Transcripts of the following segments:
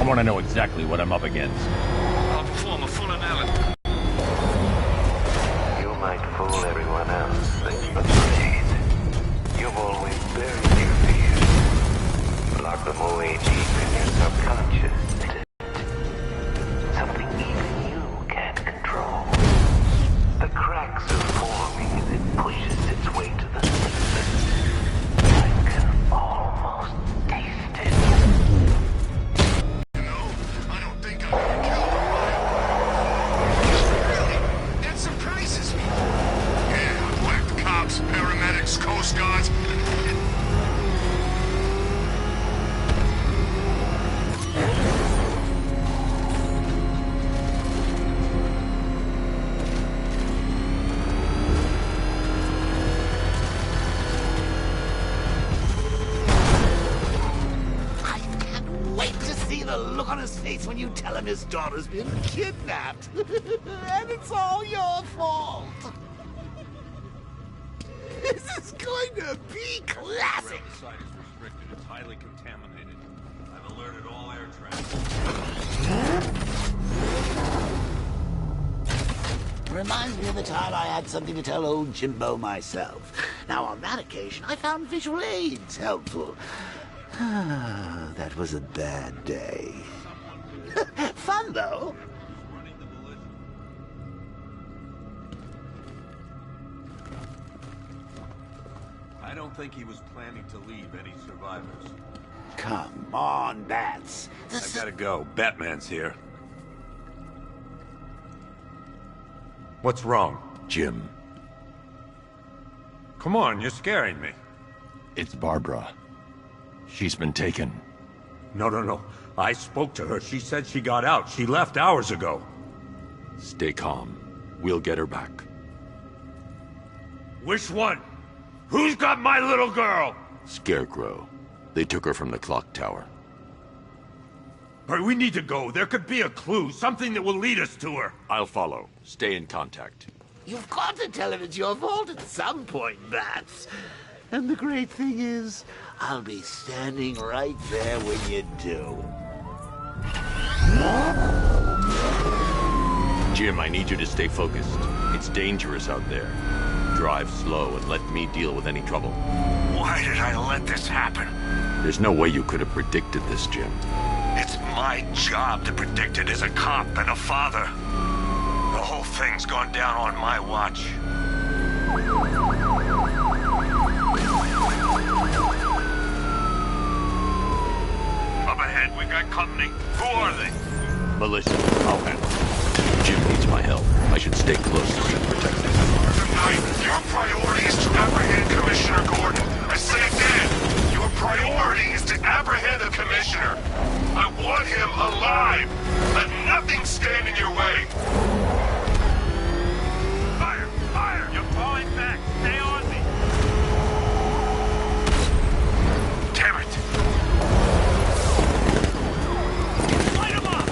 I want to know exactly what I'm up against. I'll perform a full analysis. You might fool everyone else, but you're afraid. You've always buried your fears. Lock them away deep in your subconscious. Something even you can't control. The cracks are forming as it pushes its way to the surface. I can almost taste it. No, I don't think I can kill the Really? That surprises me. Yeah, whacked cops, paramedics, coast guards. Look on his face when you tell him his daughter's been kidnapped. And it's all your fault. This is going to be classic. The site is restricted. It's highly contaminated. I've alerted all air traffic. Reminds me of the time I had something to tell old Jimbo myself. Now, on that occasion, I found visual aids helpful. That was a bad day. Fun, though. I don't think he was planning to leave any survivors. Come on, Bats. I gotta go. Batman's here. What's wrong, Jim, come on, you're scaring me. it's Barbara. She's been taken. No. I spoke to her. She said she got out. She left hours ago. Stay calm. We'll get her back. Which one? Who's got my little girl? Scarecrow. They took her from the clock tower. All right, we need to go. There could be a clue, something that will lead us to her. I'll follow. Stay in contact. You've got to tell him it's your fault at some point, Bats. And the great thing is, I'll be standing right there when you do. Jim, I need you to stay focused. It's dangerous out there. Drive slow and let me deal with any trouble. Why did I let this happen? There's no way you could have predicted this, Jim. It's my job to predict it as a cop and a father. The whole thing's gone down on my watch. Up ahead, we got company. Who are they? Militia, I'll handle it. Jim needs my help. I should stay close and protect him. Tonight, your priority is to apprehend Commissioner Gordon. I say again, your priority is to apprehend the Commissioner. I want him alive. Let nothing stand in your way. Fire! Fire! You're falling back. Stay on me. Damn it. Light him up!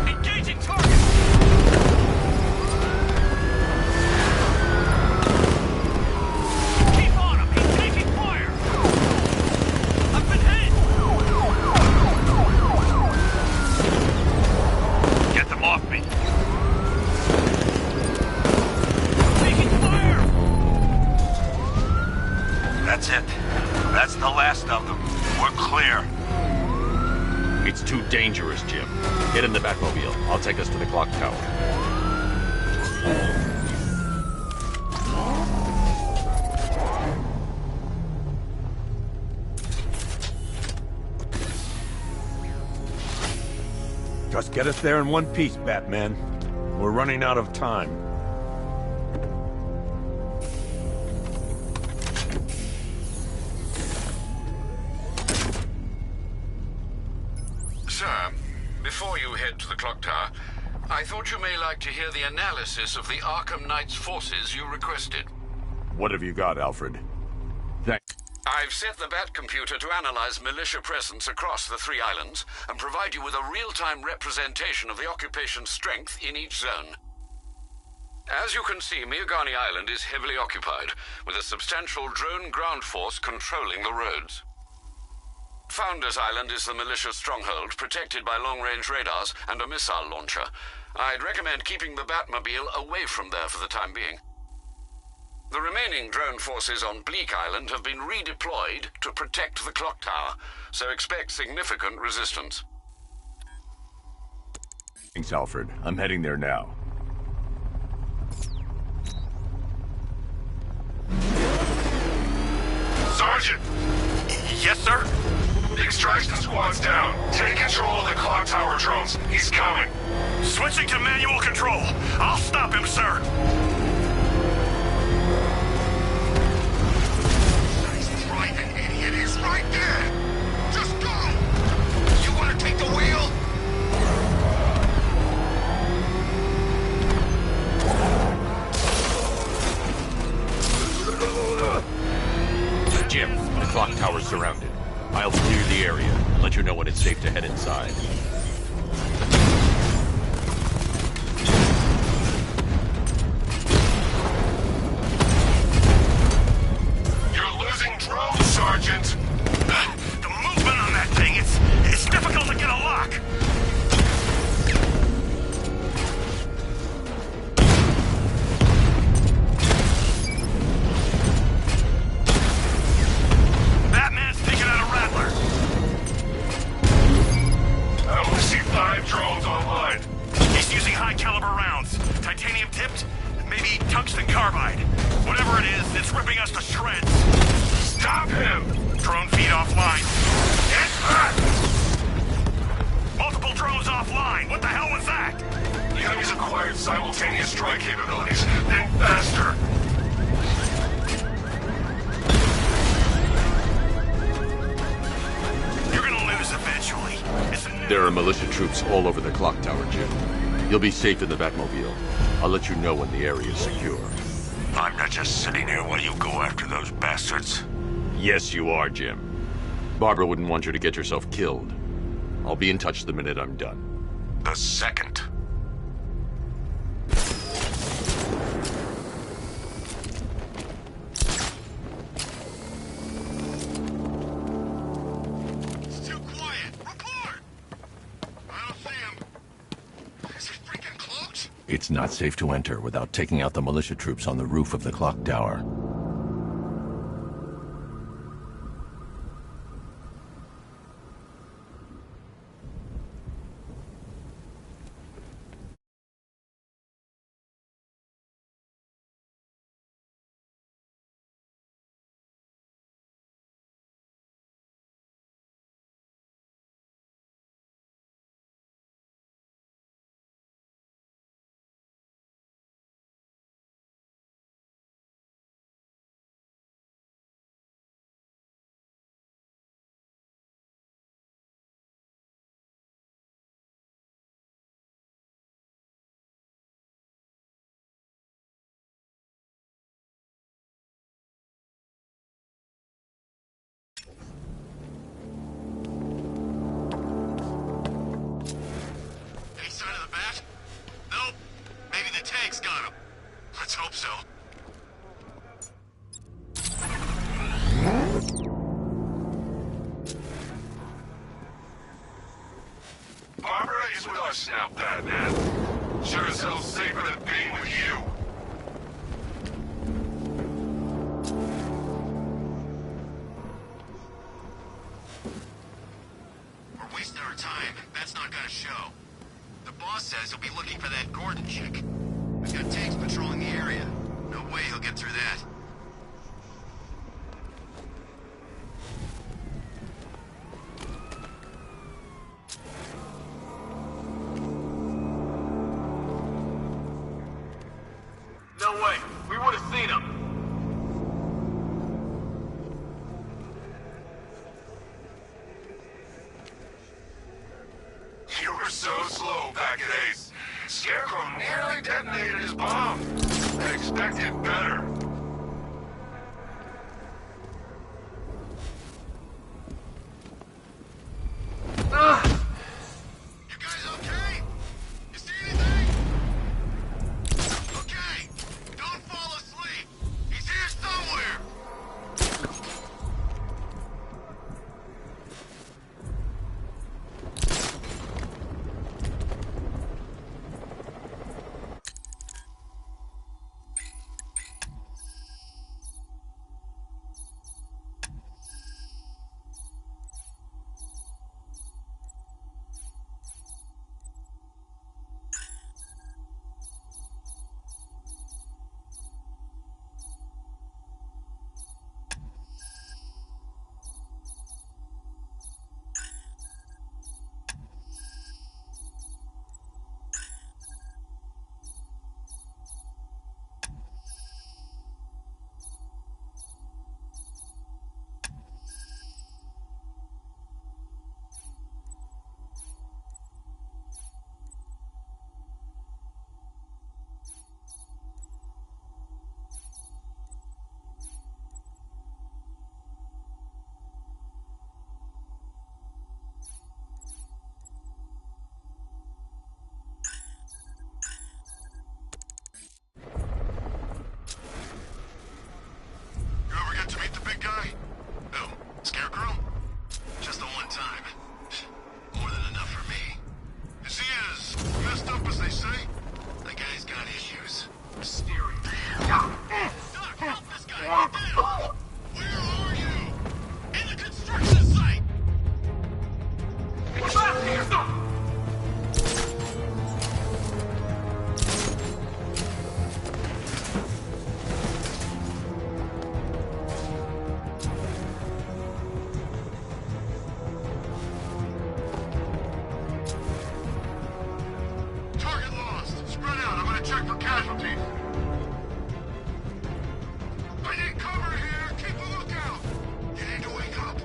Engaging target! Keep on him! He's taking fire! Up ahead! Get them off me! Taking fire! That's it. That's the last of them. We're clear. It's too dangerous, Jim. Get in the Batmobile. I'll take us to the clock tower. Just get us there in one piece, Batman. We're running out of time. Sir, before you head to the clock tower, I thought you may like to hear the analysis of the Arkham Knight's forces you requested. What have you got, Alfred? I've set the Bat computer to analyze militia presence across the 3 islands and provide you with a real-time representation of the occupation's strength in each zone. As you can see, Miagani Island is heavily occupied, with a substantial drone ground force controlling the roads. Founders Island is the militia stronghold, protected by long-range radars and a missile launcher. I'd recommend keeping the Batmobile away from there for the time being. The remaining drone forces on Bleak Island have been redeployed to protect the clock tower, so expect significant resistance. Thanks, Alfred. I'm heading there now. Sergeant! Yes, sir? The extraction squad's down. Take control of the clock tower drones. He's coming. Switching to manual control. I'll stop him, sir. Nice driving, idiot. He's right there. Just go. You want to take the wheel? Jim, the clock tower's surrounded. I'll clear the area and let you know when it's safe to head inside. You're losing drones, Sergeant. The movement on that thing, it's difficult to get a lock. Batman's taking out a Rattler. I only see 5 drones online. He's using high-caliber rounds. Titanium-tipped? Maybe tungsten carbide. Whatever it is, it's ripping us to shreds. Stop him! Drone feed offline. Get back! Multiple drones offline. What the hell was that? The enemy's acquired simultaneous strike capabilities. Then faster! You're gonna lose eventually. There are militia troops all over the clock tower, Jim. You'll be safe in the Batmobile. I'll let you know when the area is secure. I'm not just sitting here while you go after those bastards. Yes, you are, Jim. Barbara wouldn't want you to get yourself killed. I'll be in touch the minute I'm done. The second. It's too quiet. Report! I don't see him. Is he freaking close? It's not safe to enter without taking out the militia troops on the roof of the clock tower. Any sign of the bat? Nope. Maybe the tank's got him. Let's hope so. Barbara is with us now, Batman. Sure as hell safer than being with you. We're wasting our time. That's not gonna show. The boss says he'll be looking for that Gordon chick. We've got tanks patrolling the area. No way he'll get through that. No way. We would have seen him. You were so slow back at Ace. Scarecrow nearly detonated his bomb. I expected better. You guys okay? You see anything? Okay. for casualties. I need cover here. Keep a lookout. You need to wake up.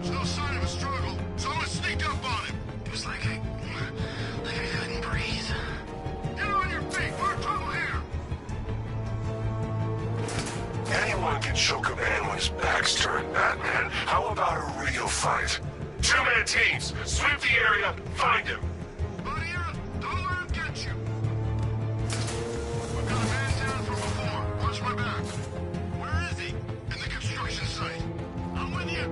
There's no sign of a struggle. Someone sneaked up on him. It was like I couldn't breathe. Get on your feet. We're in trouble here. Anyone can choke a man when his back's turned, Batman. How about a real fight? Two-man teams. Sweep the area. Find him. Don't let him get you. We've got a man down from before. Watch my back. Where is he? In the construction site. I'm with you.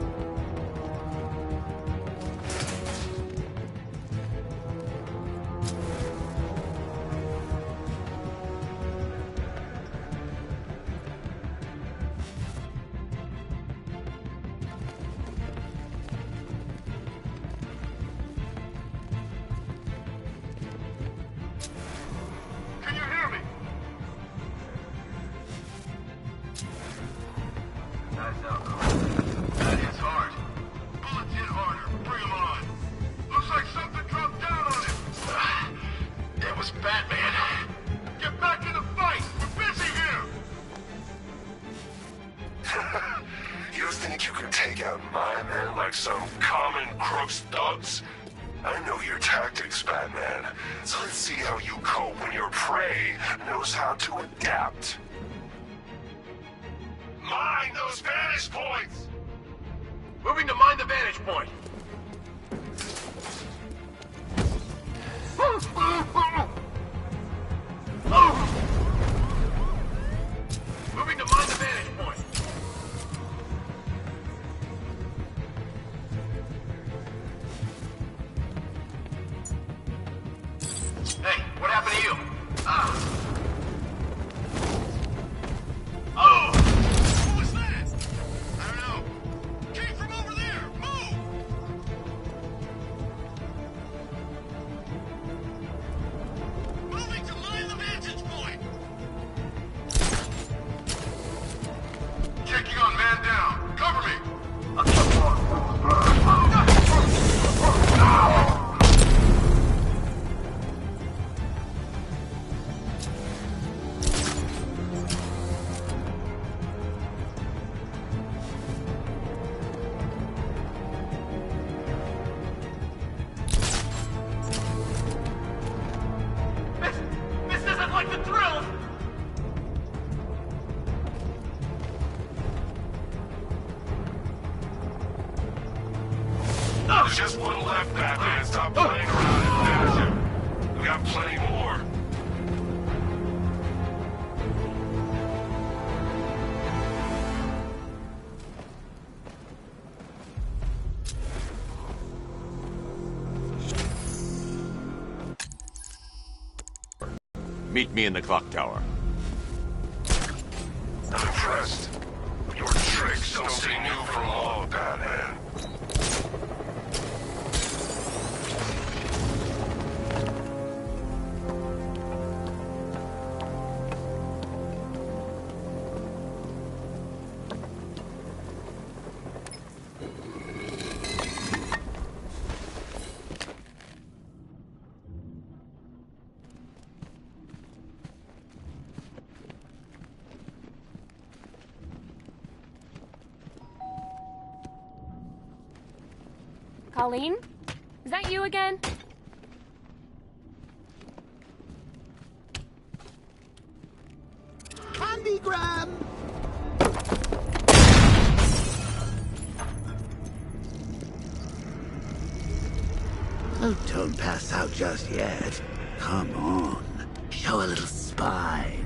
Can you hear me? Nice outcome. That hits hard. Bullets hit harder. Bring him on. Looks like something dropped down on him. It was Batman. Get back in the fight. We're busy here. You think you can take out my men like some common crooks thugs? I know your tactics, Batman. So let's see how you cope when your prey knows how to adapt. Mind those vantage points! Moving to mind the vantage point. Moving to mind the vantage point. Hey, what happened to you? Oh! What was that? I don't know. Came from over there. Move! Moving to mind the vantage point. Taking on man down. Cover me. This isn't like the drill! There's just one left, Batman. Stop playing around and finish him. We got plenty more. Meet me in the clock tower. I'm impressed. Your tricks don't stay new for long, Batman. Colleen? Is that you again? Candygram! Oh, don't pass out just yet. Come on. Show a little spine.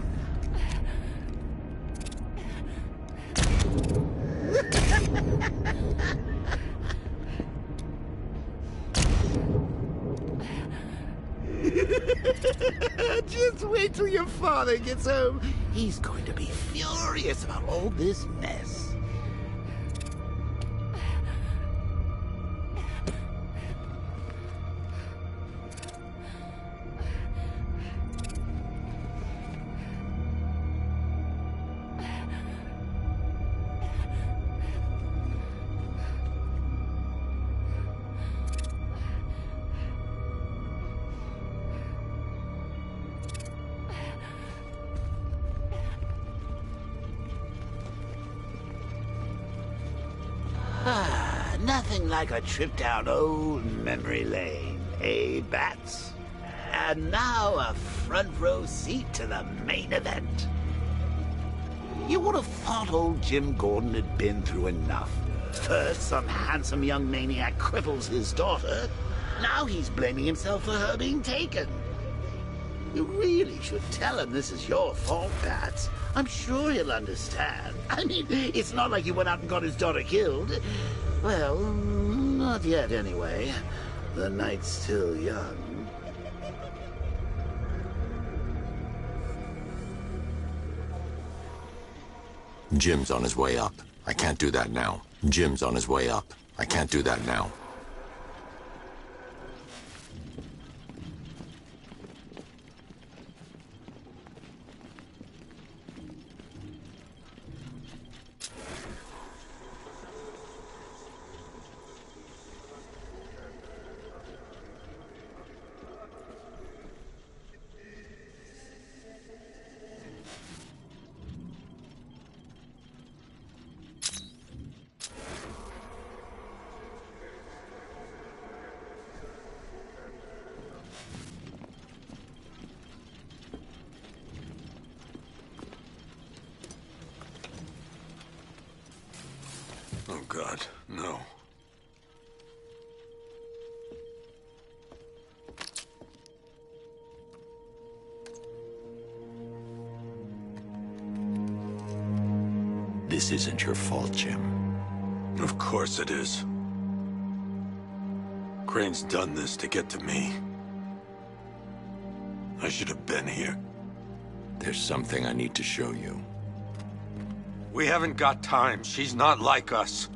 Just wait till your father gets home. He's going to be furious about all this mess. Nothing like a trip down old memory lane, eh, Bats? And now a front row seat to the main event. You would have thought old Jim Gordon had been through enough. First, some handsome young maniac cripples his daughter. Now he's blaming himself for her being taken. You really should tell him this is your fault, Bats. I'm sure he'll understand. I mean, it's not like you went out and got his daughter killed. Well, not yet anyway. The night's still young. Jim's on his way up. I can't do that now. Jim's on his way up. I can't do that now. Oh, God, no. This isn't your fault, Jim. Of course it is. Crane's done this to get to me. I should have been here. There's something I need to show you. We haven't got time. She's not like us.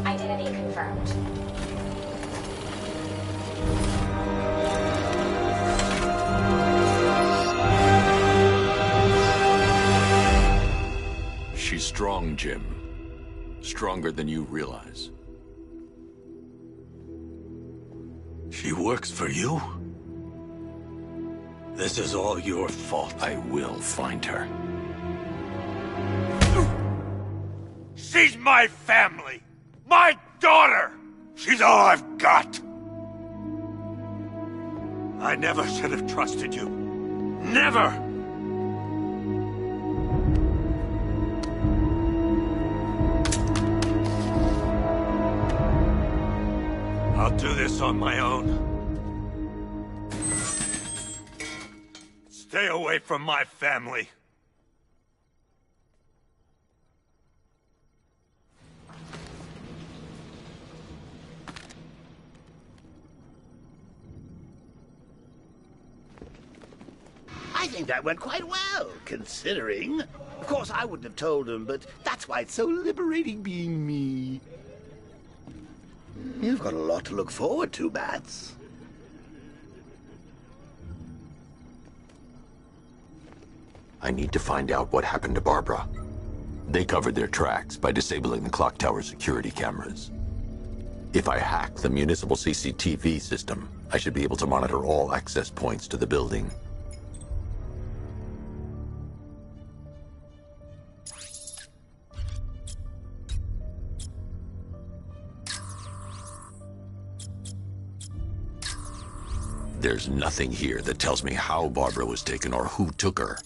Identity confirmed. She's strong, Jim. Stronger than you realize. She works for you? This is all your fault. I will find her. She's my family! My daughter! She's all I've got! I never should have trusted you. Never! I'll do this on my own. Stay away from my family. I think that went quite well, considering. Of course, I wouldn't have told him, but that's why it's so liberating being me. You've got a lot to look forward to, Bats. I need to find out what happened to Barbara. They covered their tracks by disabling the clock tower security cameras. If I hack the municipal CCTV system, I should be able to monitor all access points to the building. There's nothing here that tells me how Barbara was taken or who took her.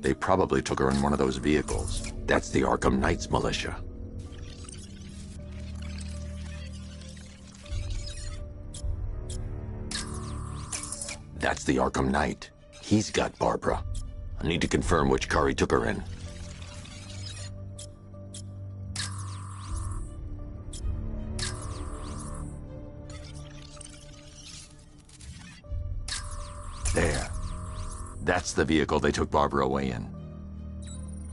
They probably took her in one of those vehicles. That's the Arkham Knights militia. That's the Arkham Knight. He's got Barbara. I need to confirm which car he took her in. There. That's the vehicle they took Barbara away in.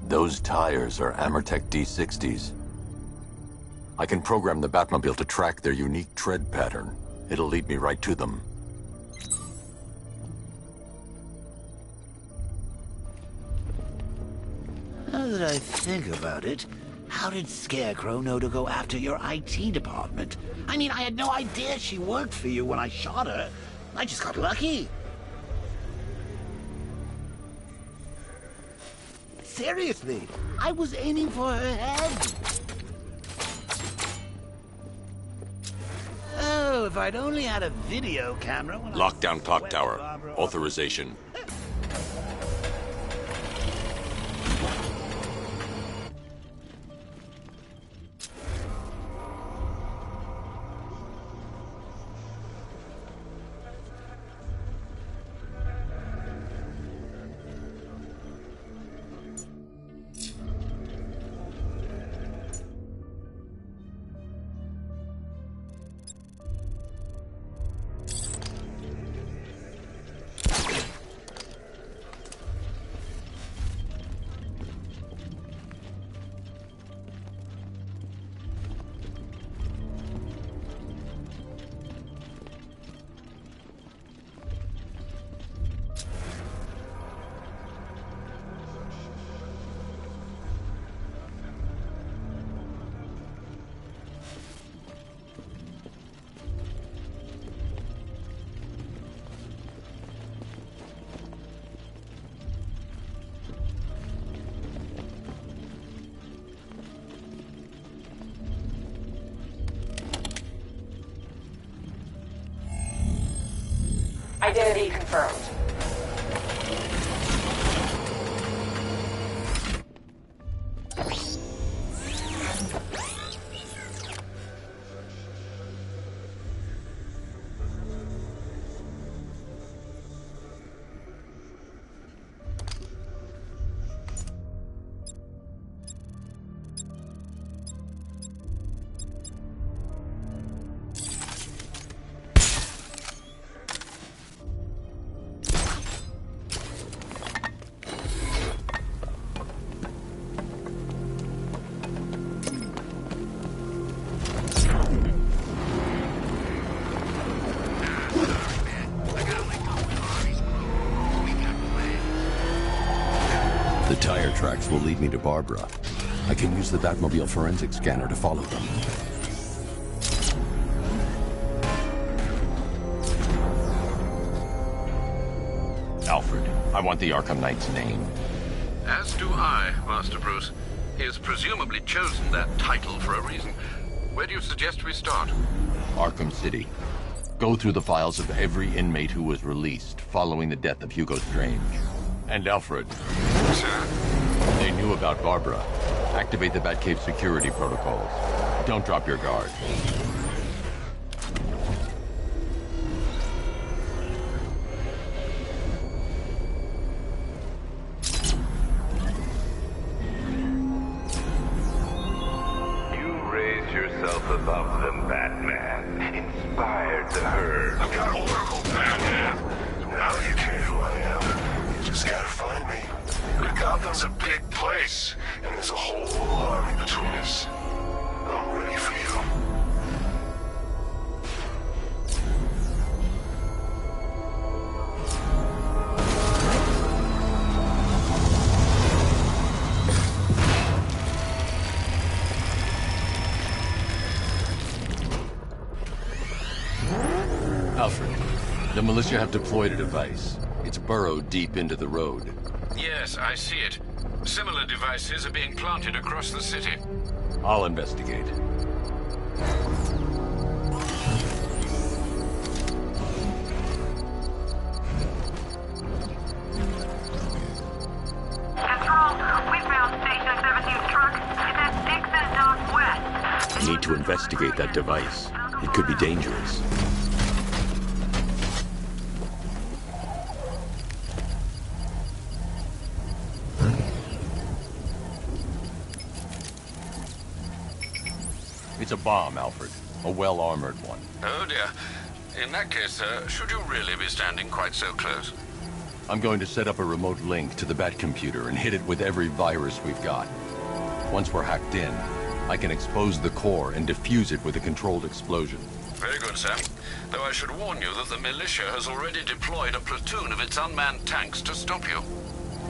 Those tires are Amertech D60s. I can program the Batmobile to track their unique tread pattern. It'll lead me right to them. Now that I think about it, how did Scarecrow know to go after your IT department? I mean, I had no idea she worked for you when I shot her. I just got lucky. Seriously, I was aiming for her head. Oh, if I'd only had a video camera when Lockdown clock tower. Authorization. Identity confirmed. The tire tracks will lead me to Barbara. I can use the Batmobile forensic scanner to follow them. Alfred, I want the Arkham Knight's name. As do I, Master Bruce. He has presumably chosen that title for a reason. Where do you suggest we start? Arkham City. Go through the files of every inmate who was released following the death of Hugo Strange. And Alfred. Sir? They knew about Barbara. Activate the Batcave security protocols. Don't drop your guard. You raised yourself above them, Batman. Inspired the herd. I've got Oracle, Batman. Now you care who I am. You just gotta find me. Gotham's a big place, and there's a whole army between us. I'm ready for you. Alfred, the militia have deployed a device. It's burrowed deep into the road. Yes, I see it. Similar devices are being planted across the city. I'll investigate. Control, we found Station 17's truck. It's at Dixon Northwest. Need to investigate that device. It could be dangerous. It's a bomb, Alfred. A well-armored one. Oh dear. In that case, should you really be standing quite so close? I'm going to set up a remote link to the Batcomputer and hit it with every virus we've got. Once we're hacked in, I can expose the core and defuse it with a controlled explosion. Very good, sir. Though I should warn you that the militia has already deployed a platoon of its unmanned tanks to stop you.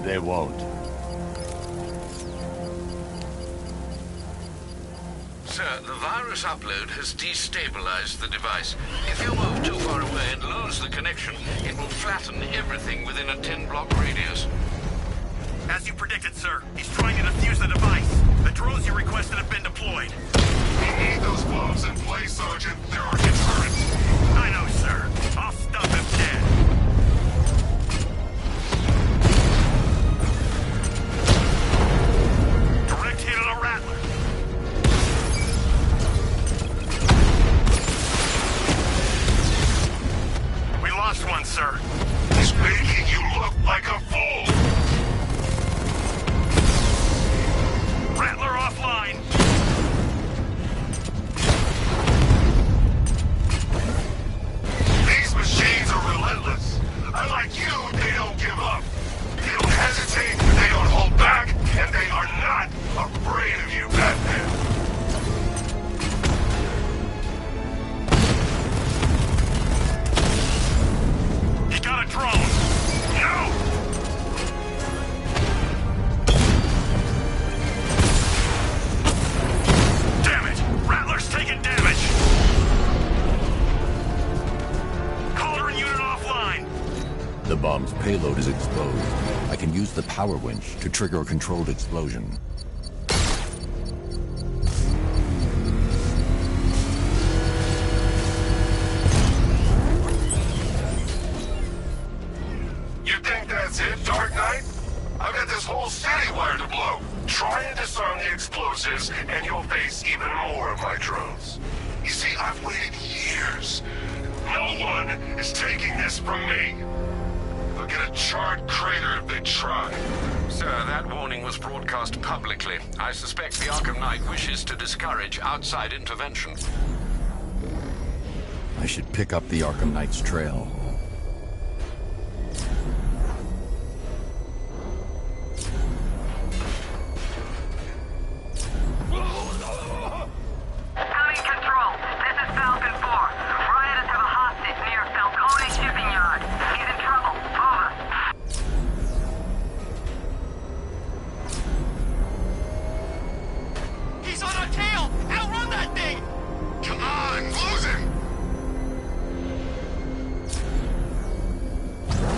They won't. Sir, the virus upload has destabilized the device. If you move too far away and lose the connection, it will flatten everything within a 10-block radius. As you predicted, sir, he's trying to defuse the device. The drones you requested have been deployed. We need those bombs in place, Sergeant. There are deterrents. I know, sir. I'll stop him dead. Direct hit on a Rattler. We lost one, sir. He's making you look like a fool. Rattler offline. These machines are relentless. Unlike you, they don't give up. They don't hesitate, they don't hold back, and they are not afraid of you, Batman. He got a drone. No! Damn it! Rattler's taking damage. Calder unit offline. The bomb's payload is exposed. I can use the power winch to trigger a controlled explosion. You think that's it, Dark Knight? I've got this whole city wired to blow. Try and disarm the explosives, and you'll face even more of my drones. You see, I've waited years. No one is taking this from me. They'll get a charred crater if they try. Sir, that warning was broadcast publicly. I suspect the Arkham Knight wishes to discourage outside intervention. I should pick up the Arkham Knight's trail. Coming control. This is Falcon 4. Rioters have a hostage near Falcone shipping yard. He's in trouble. Over. He's on our tail! Outrun that thing! Come on, lose him!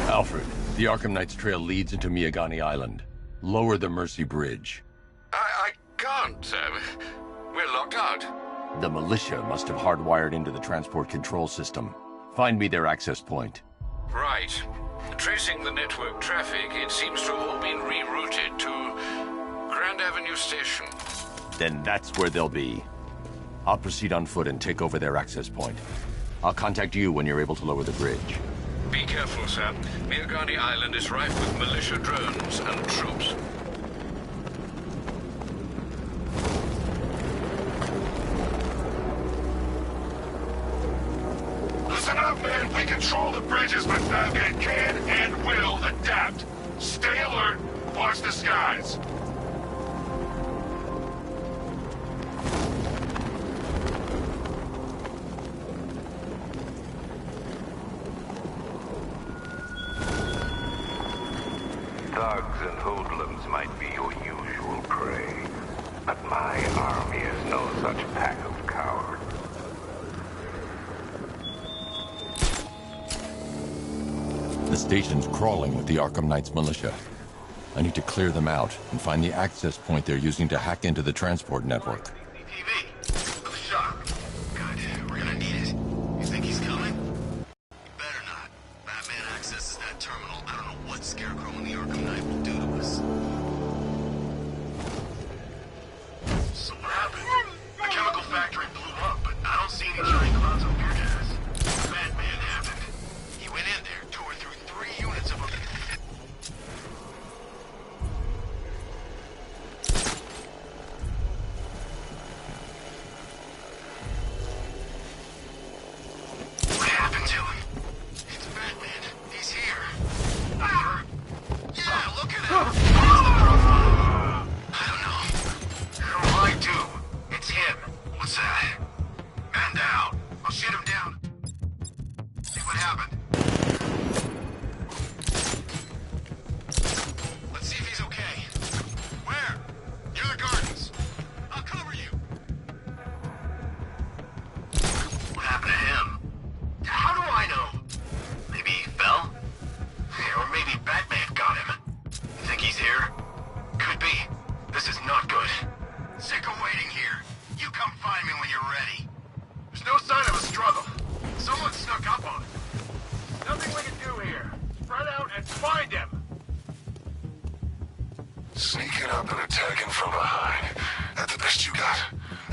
Alfred, the Arkham Knight's trail leads into Miagani Island. Lower the Mercy Bridge. I can't, sir. We're locked out. The militia must have hardwired into the transport control system. Find me their access point. Right. Tracing the network traffic, it seems to have all been rerouted to Grand Avenue Station. Then that's where they'll be. I'll proceed on foot and take over their access point. I'll contact you when you're able to lower the bridge. Be careful, sir. Miagani Island is rife with militia drones and troops. Listen up, man. We control the bridges, but Batman can and will adapt. Stay alert. Watch the skies. Thugs and hoodlums might be your usual prey, but my army is no such pack of cowards. The station's crawling with the Arkham Knight's militia. I need to clear them out and find the access point they're using to hack into the transport network. TV. I'm shocked. God, we're gonna need it. You think he's coming? Better not. Batman accesses that terminal. I don't know what Scarecrow and the Arkham Knight will do to us. So what happened? The chemical factory blew up, but I don't see any giant clouds of pure gas. Batman happened. He went in there, tore through 3 units of a...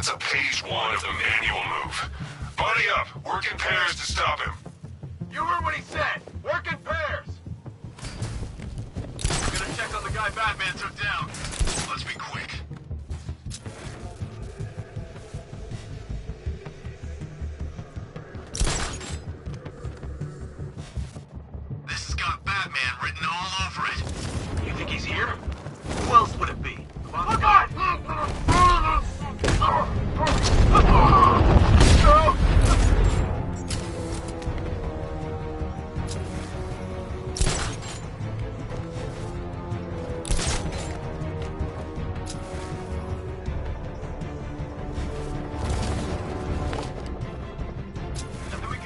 That's a page 1 of the manual move. Buddy up. Work in pairs to stop him. You heard what he said. Work in pairs. I'm gonna check on the guy Batman took down. Let's be quick. This has got Batman written all over it. You think he's here? Who else would it be? Look out!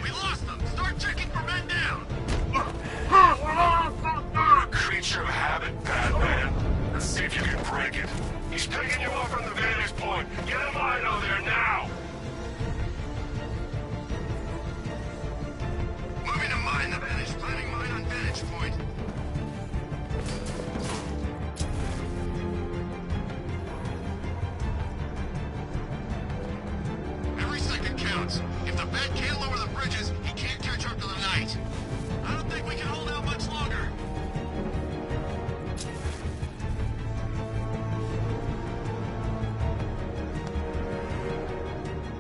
We lost them. Start checking for men down. You're a creature of habit, Batman. Let's see if you can break it. He's picking you up from the vantage point. Get a line out there now! Moving to mine the vantage. Planning mine on vantage point. Every second counts. If the Bat can't lower the bridges, he can't catch up to the night. I don't think we can hold out much longer.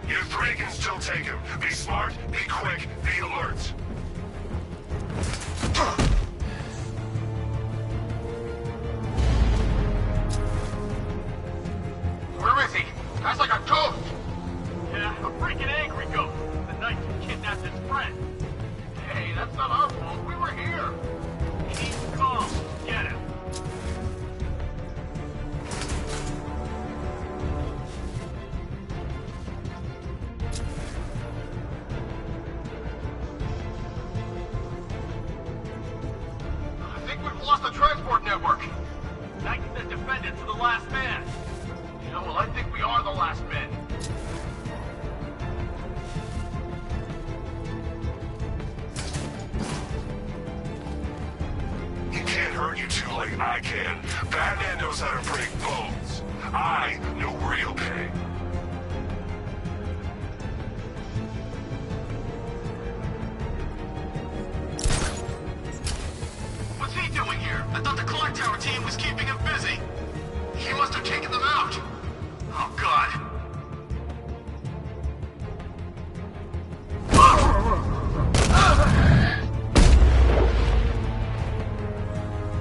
You three can still take him. Be smart, be quick, be alert. Where is he? Guy's like a ghost. Yeah, a freaking angry ghost. The night you kidnapped his friend. Hey, that's not our fault. We were here. He needs calm. Get him. I think we've lost the transport network. Knight said defend it to the last man. Yeah, well, I think we are the last men. He can't hurt you two like I can. Batman knows how to break bones. I know real pain. What's he doing here? I thought the clock tower team was keeping him busy. He must have taken them out. Oh, God.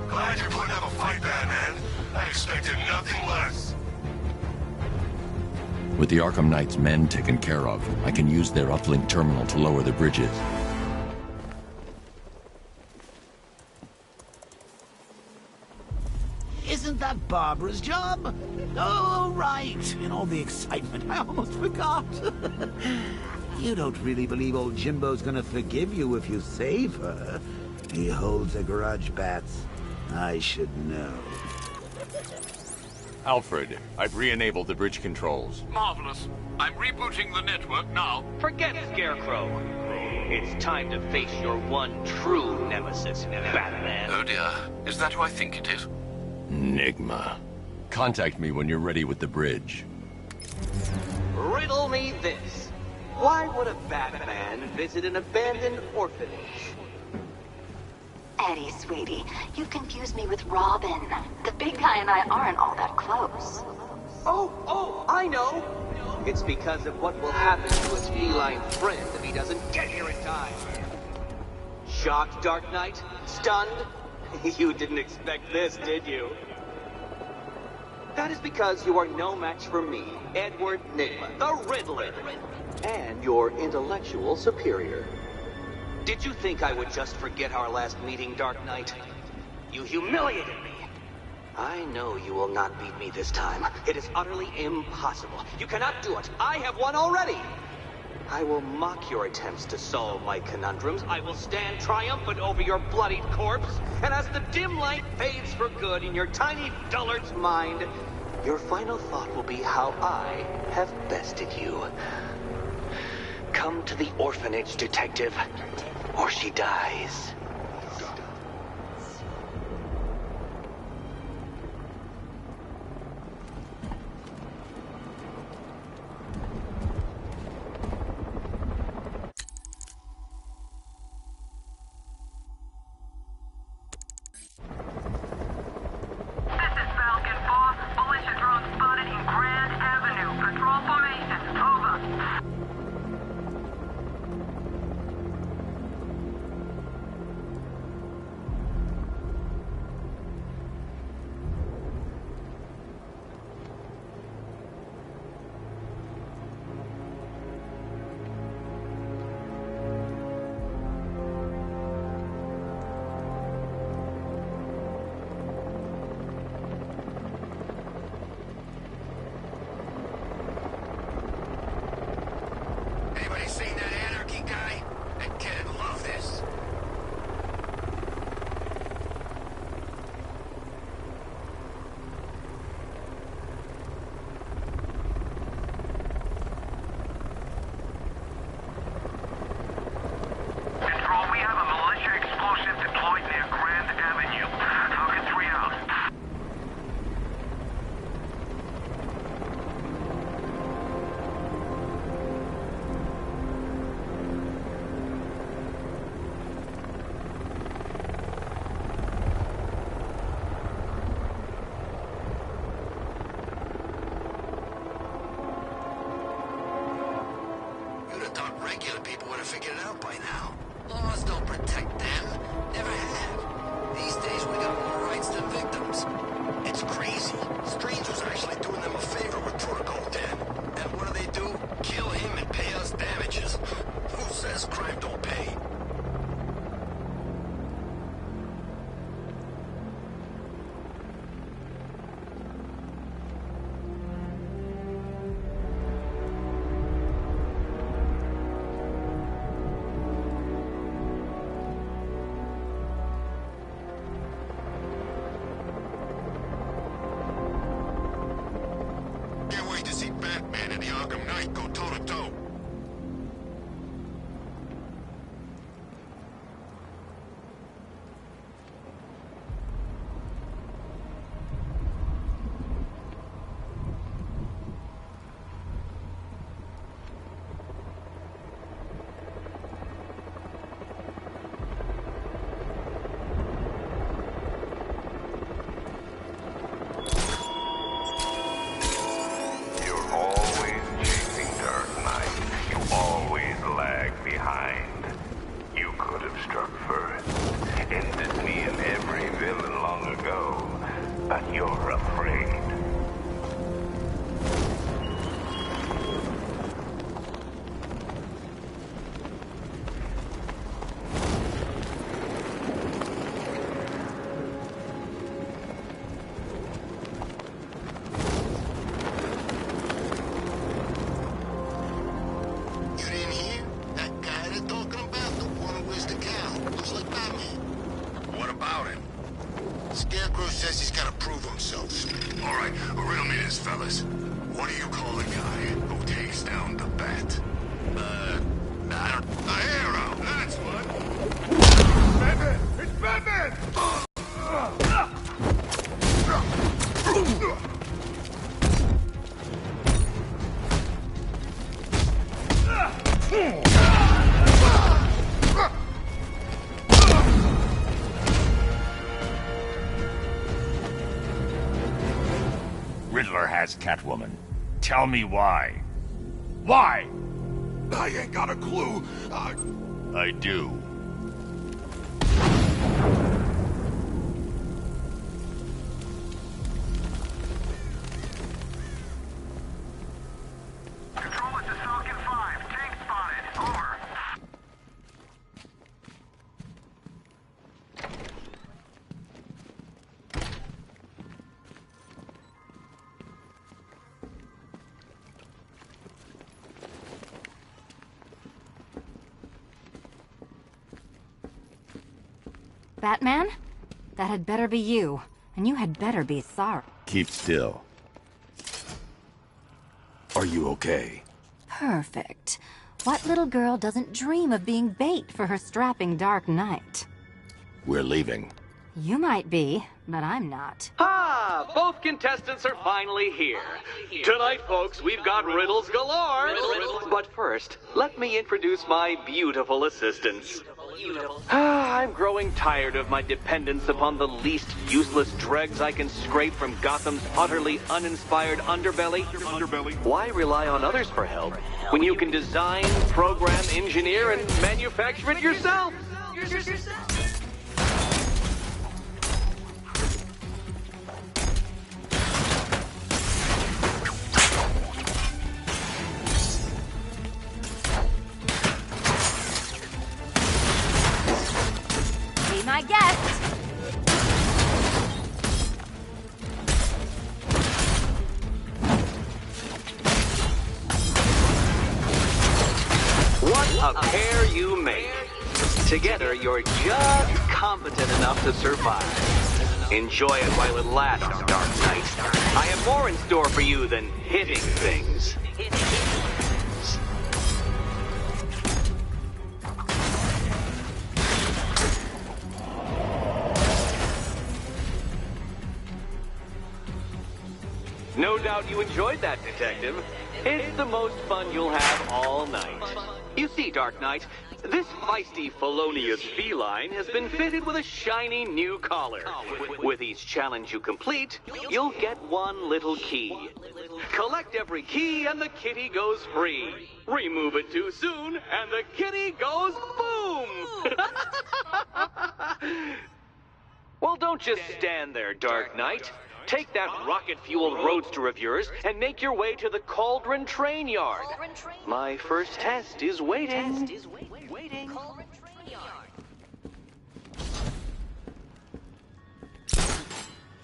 Glad you're putting up a fight, Batman. I expected nothing less. With the Arkham Knight's men taken care of, I can use their uplink terminal to lower the bridges. Isn't that Barbara's job? Oh, right. In all the excitement, I almost forgot. You don't really believe old Jimbo's gonna forgive you if you save her. He holds a grudge, Bats. I should know. Alfred, I've re-enabled the bridge controls. Marvelous. I'm rebooting the network now. Forget Scarecrow. It's time to face your one true nemesis, Batman. Oh dear. Is that who I think it is? Enigma. Contact me when you're ready with the bridge. Riddle me this. Why would a Batman visit an abandoned orphanage? Eddie, sweetie, you've confused me with Robin. The big guy and I aren't all that close. Oh, I know. It's because of what will happen to his feline friend if he doesn't get here in time. Shocked, Dark Knight? Stunned? You didn't expect this, did you? That is because you are no match for me, Edward Nygma, the Riddler, and your intellectual superior. Did you think I would just forget our last meeting, Dark Knight? You humiliated me. I know you will not beat me this time. It is utterly impossible. You cannot do it. I have won already. I will mock your attempts to solve my conundrums. I will stand triumphant over your bloodied corpse. And as the dim light fades for good in your tiny dullard's mind, your final thought will be how I have bested you. Come to the orphanage, detective, or she dies. Regular people would have figured it out by now. Laws don't protect them. Never have. These days, we got more rights than victims. It's crazy. Strangers are actually doing them a favor with Protocol 10. And what do? Kill him and pay us damages. Who says crime don't pay? Can't wait to see Batman and the Arkham Knight go toe-to-toe. Scarecrow says he's gotta prove himself. All right, riddle me this, fellas. What do you call a guy who takes down the Bat? I don't... A hero! That's what! Batman! It's Batman! Riddler has Catwoman. Tell me why. Why? I ain't got a clue. I do. Control it to Falcon 5. Tank spotted. Over. Batman? That had better be you. And you had better be sorry. Keep still. Are you okay? Perfect. What little girl doesn't dream of being bait for her strapping Dark Knight? We're leaving. You might be, but I'm not. Ah, both contestants are finally here. Tonight, folks, we've got riddles galore. But first, let me introduce my beautiful assistants. I'm growing tired of my dependence upon the least useless dregs I can scrape from Gotham's utterly uninspired underbelly. Why rely on others for help when you can design, program, engineer, and manufacture it yourself? My guest. What a pair you make. Together, you're just competent enough to survive. Enjoy it while it lasts, Dark Knight. I have more in store for you than hitting things. No doubt you enjoyed that, Detective. It's the most fun you'll have all night. You see, Dark Knight, this feisty, felonious feline has been fitted with a shiny new collar. With each challenge you complete, you'll get one little key. Collect every key and the kitty goes free. Remove it too soon and the kitty goes boom! Well, don't just stand there, Dark Knight. Take that rocket-fueled roadster of yours and make your way to the Cauldron Train Yard. My first test is waiting.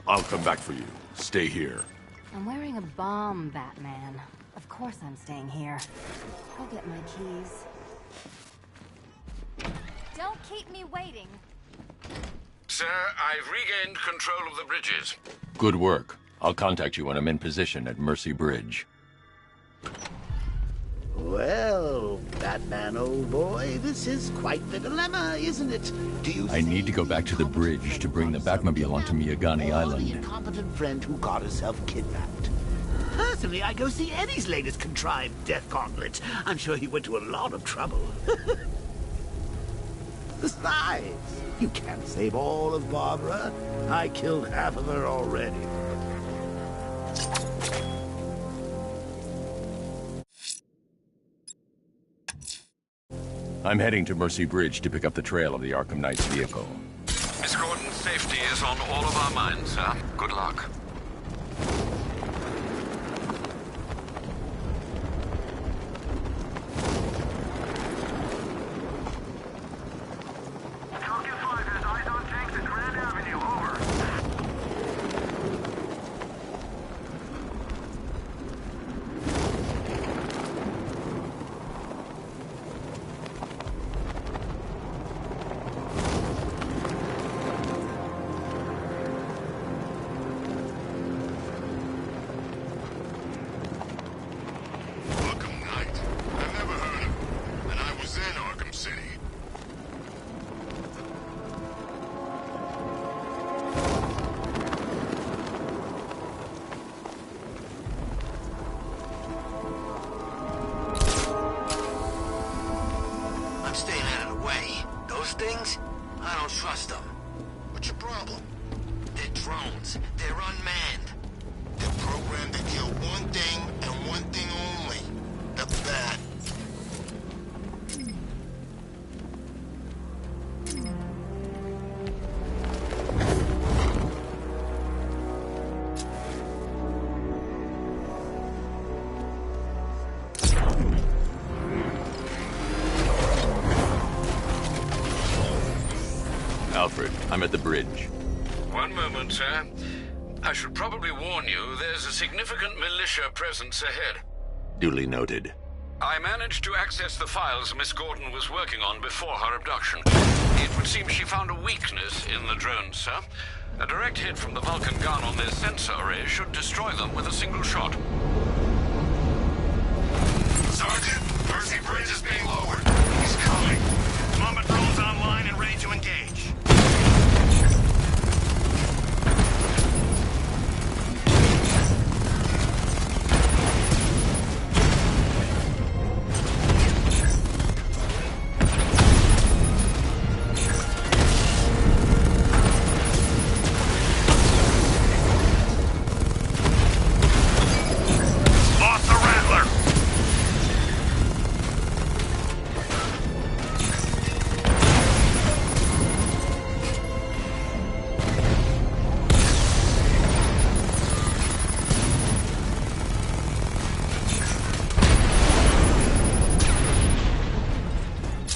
I'll come back for you. Stay here. I'm wearing a bomb, Batman. Of course I'm staying here. Go get my keys. Don't keep me waiting. Sir, I've regained control of the bridges. Good work. I'll contact you when I'm in position at Mercy Bridge. Well, Batman, old boy, this is quite the dilemma, isn't it? Do you I need to go back to the bridge to bring the Batmobile onto Miyagani the Island. incompetent friend who got herself kidnapped? Personally, I go see Eddie's latest contrived death gauntlet. I'm sure he went to a lot of trouble. Besides, you can't save all of Barbara. I killed half of her already. I'm heading to Mercy Bridge to pick up the trail of the Arkham Knight's vehicle. Miss Gordon's safety is on all of our minds, sir. Good luck. I'm staying out of the way. Those things, I don't trust them. What's your problem? They're drones. They're unmanned. They're programmed to kill one thing and one thing only. The bat. Alfred, I'm at the bridge. One moment, sir. I should probably warn you, there's a significant militia presence ahead. Duly noted. I managed to access the files Miss Gordon was working on before her abduction. It would seem she found a weakness in the drones, sir. A direct hit from the Vulcan gun on their sensor array should destroy them with a single shot. Sergeant, Mercy Bridge is being lowered. He's coming. Combat drones online and ready to engage. Lost the Rattler!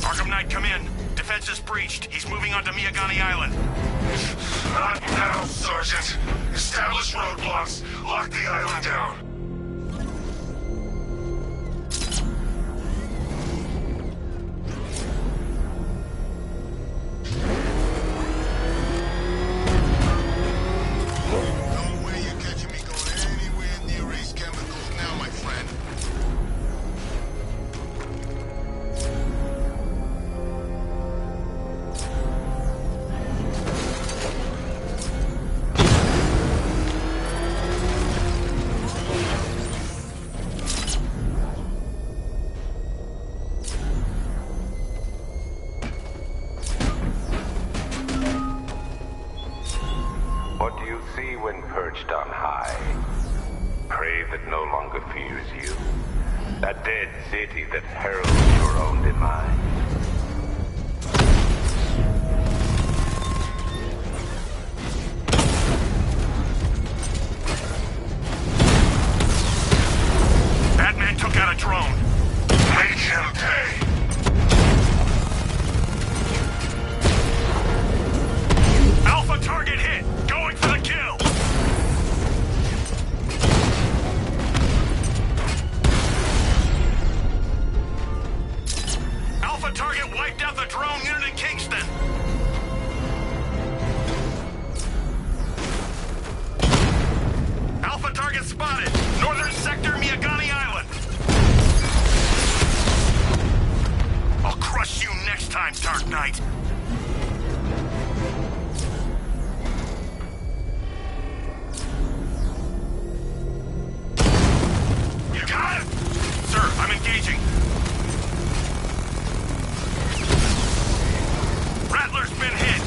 Arkham Knight, come in. Defense is breached. He's moving onto Miyagani Island. Not now, Sergeant. Establish roadblocks. Lock the island down. No way you're catching me going anywhere near Ace Chemicals now, my friend. grave that no longer fears you. A dead city that heralds your own demise. Batman took out a drone. Make him pay. Alpha target hit. Going for the kill. Alpha target wiped out the drone unit in Kingston. Alpha target spotted. Northern sector, Miyagani Island. I'll crush you next time, Dark Knight. You got it? Sir, I'm engaging. Rattler's been hit.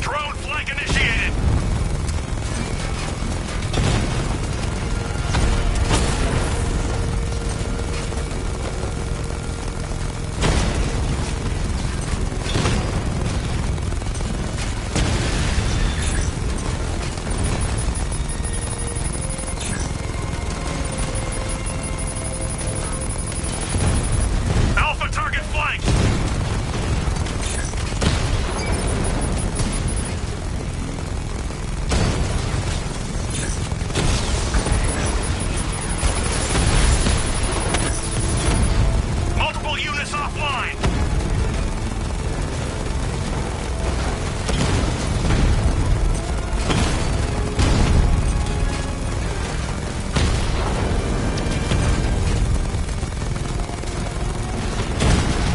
Drone flank initiated. Alpha target flanked. Multiple units offline.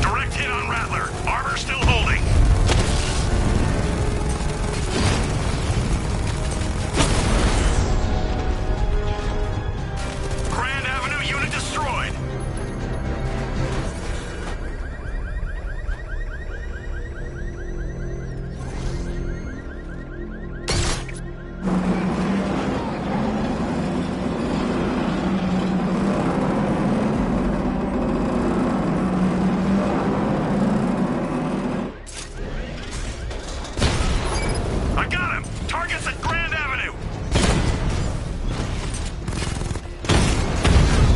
Direct hit on Rattler. Armor still holding. Grand Avenue unit destroyed. I got him! Target's at Grand Avenue!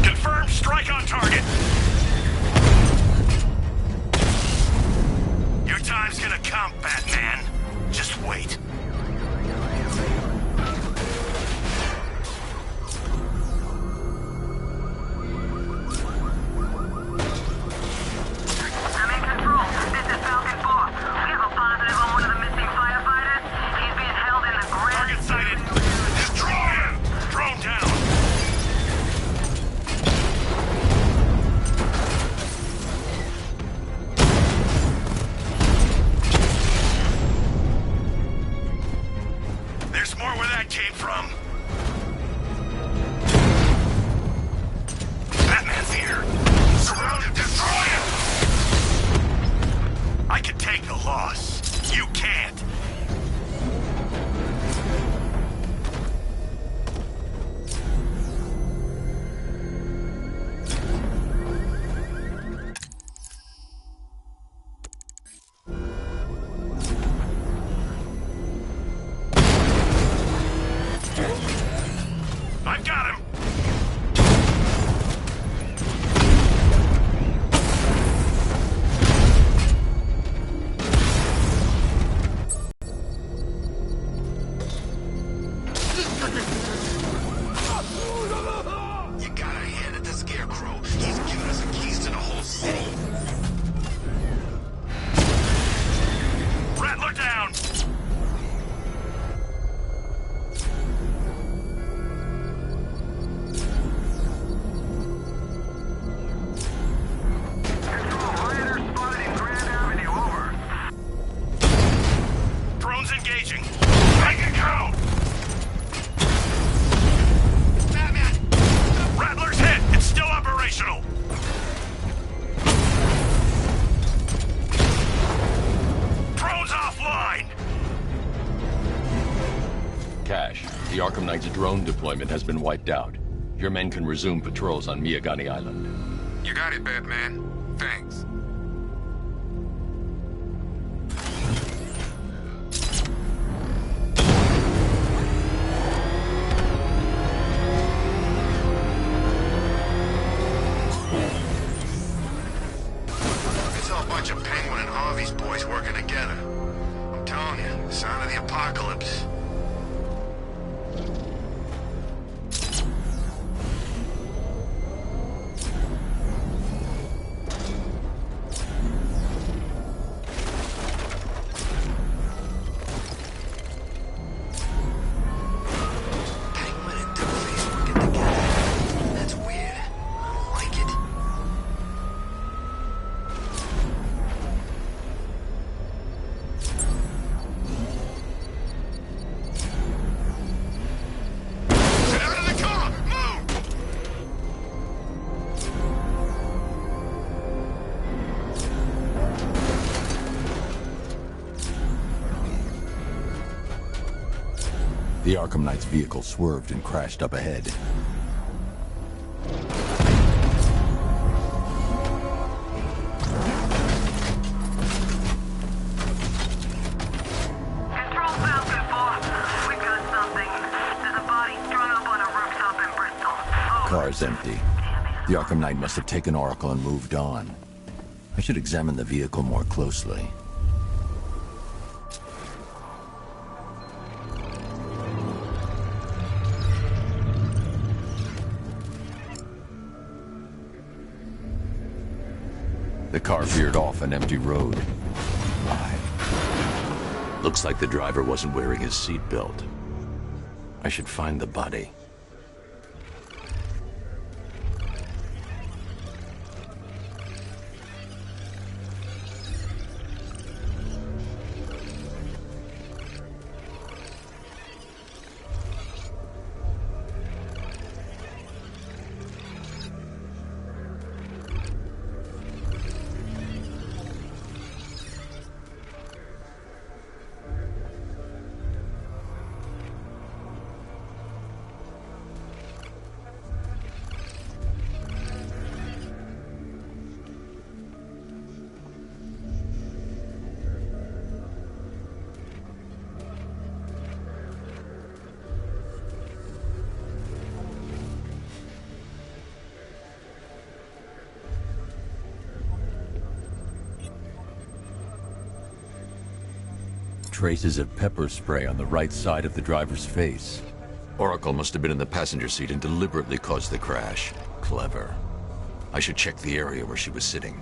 Confirmed strike on target. Your time's gonna come, Batman. Just wait. I'm in control. This is Falcon 4. We have a positive on one of the missing firefighters. He's being held in the Target sighted. Destroy him! Drone down. There's more where that came from. Batman's here. Surrounded. Destroy him! I can take the loss. You can't. I've got him! Cash, the Arkham Knight's drone deployment has been wiped out. Your men can resume patrols on Miagani Island. You got it, Batman. Thanks. It's all a bunch of Penguin and Harvey's boys working together. I'm telling you, the sign of the apocalypse. The Arkham Knight's vehicle swerved and crashed up ahead. Control Falcon 4. We got something. There's a body strung up on a rooftop in Bristol. Car's empty. The Arkham Knight must have taken Oracle and moved on. I should examine the vehicle more closely. The car veered off an empty road. Why? Looks like the driver wasn't wearing his seatbelt. I should find the body. Traces of pepper spray on the right side of the driver's face. Oracle must have been in the passenger seat and deliberately caused the crash. Clever. I should check the area where she was sitting.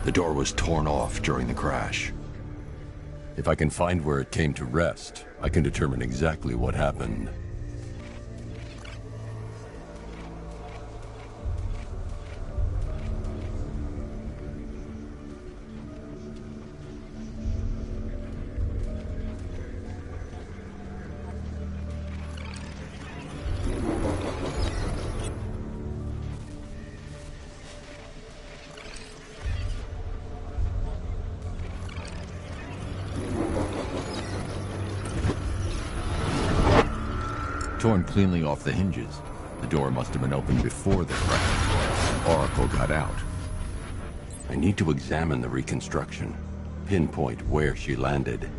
The door was torn off during the crash. If I can find where it came to rest, I can determine exactly what happened. torn cleanly off the hinges. The door must have been opened before the crash. Oracle got out. I need to examine the reconstruction, pinpoint where she landed.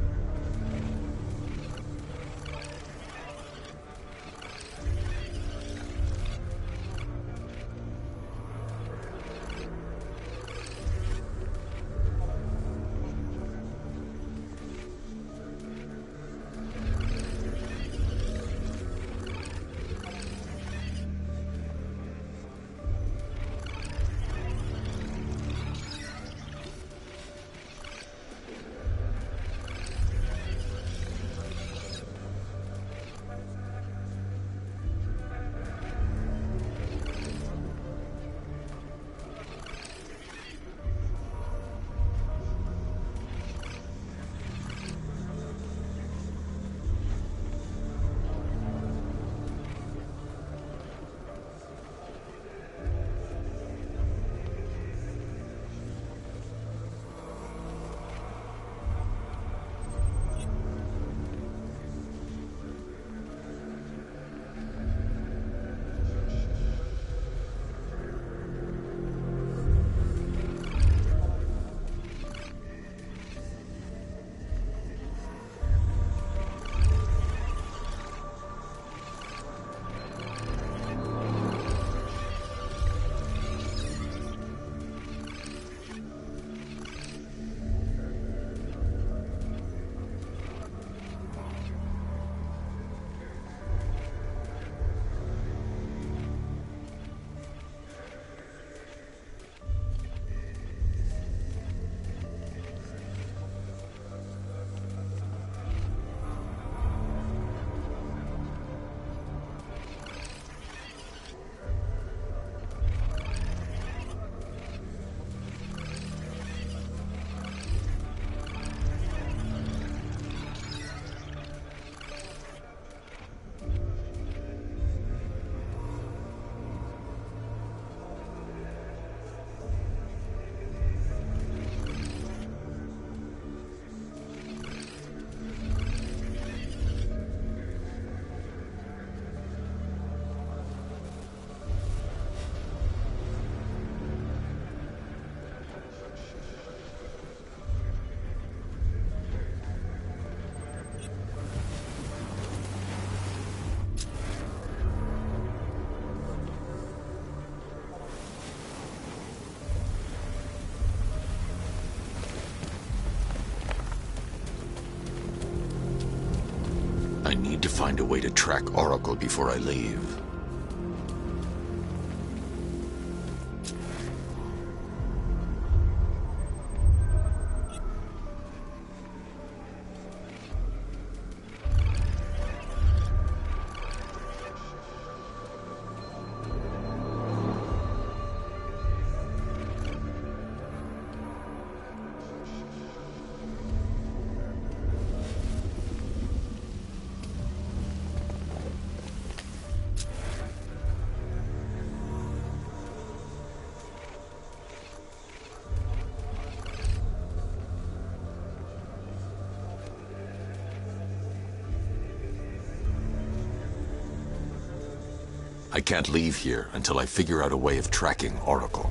I need to find a way to track Oracle before I leave. I can't leave here until I figure out a way of tracking Oracle.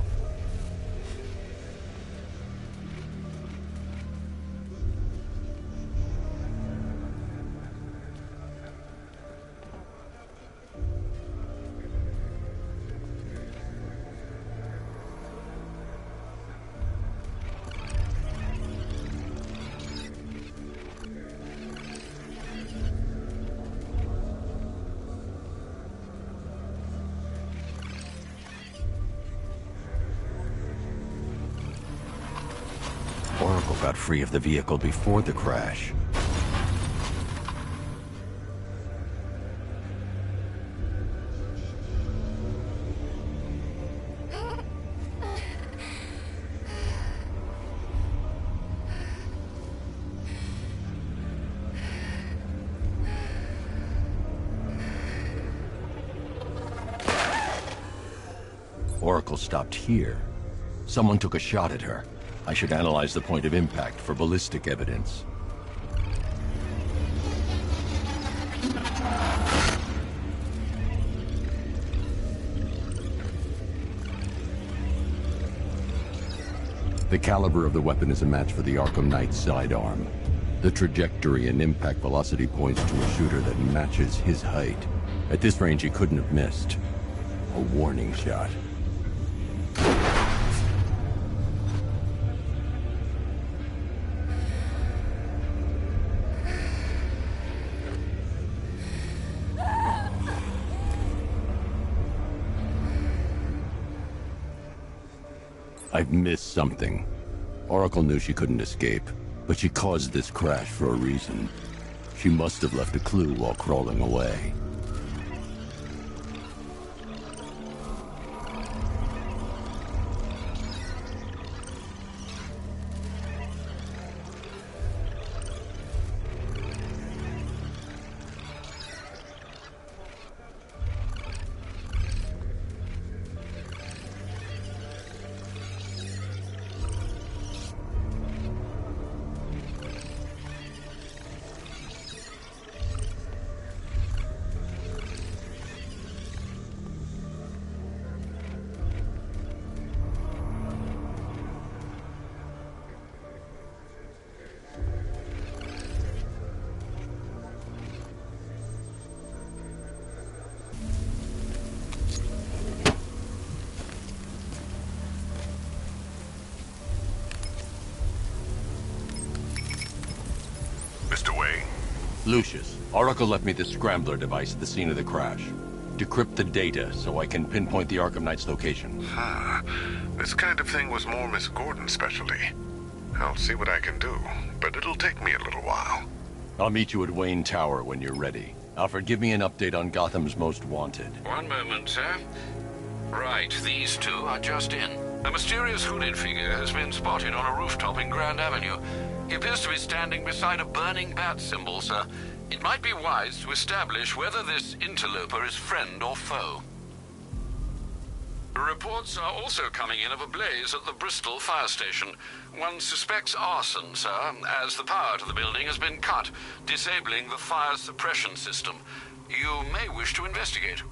Oracle got free of the vehicle before the crash. Oracle stopped here. Someone took a shot at her. I should analyze the point of impact for ballistic evidence. The caliber of the weapon is a match for the Arkham Knight's sidearm. The trajectory and impact velocity points to a shooter that matches his height. At this range, he couldn't have missed. A warning shot. I've missed something. Oracle knew she couldn't escape, but she caused this crash for a reason. She must have left a clue while crawling away. Lucius, Oracle left me the scrambler device at the scene of the crash. Decrypt the data so I can pinpoint the Arkham Knight's location. This kind of thing was more Miss Gordon's specialty. I'll see what I can do, but it'll take me a little while. I'll meet you at Wayne Tower when you're ready. Alfred, give me an update on Gotham's Most Wanted. One moment, sir. Right, these two are just in. A mysterious hooded figure has been spotted on a rooftop in Grand Avenue. He appears to be standing beside a burning bat symbol, sir. It might be wise to establish whether this interloper is friend or foe. Reports are also coming in of a blaze at the Bristol fire station. One suspects arson, sir, as the power to the building has been cut, disabling the fire suppression system. You may wish to investigate.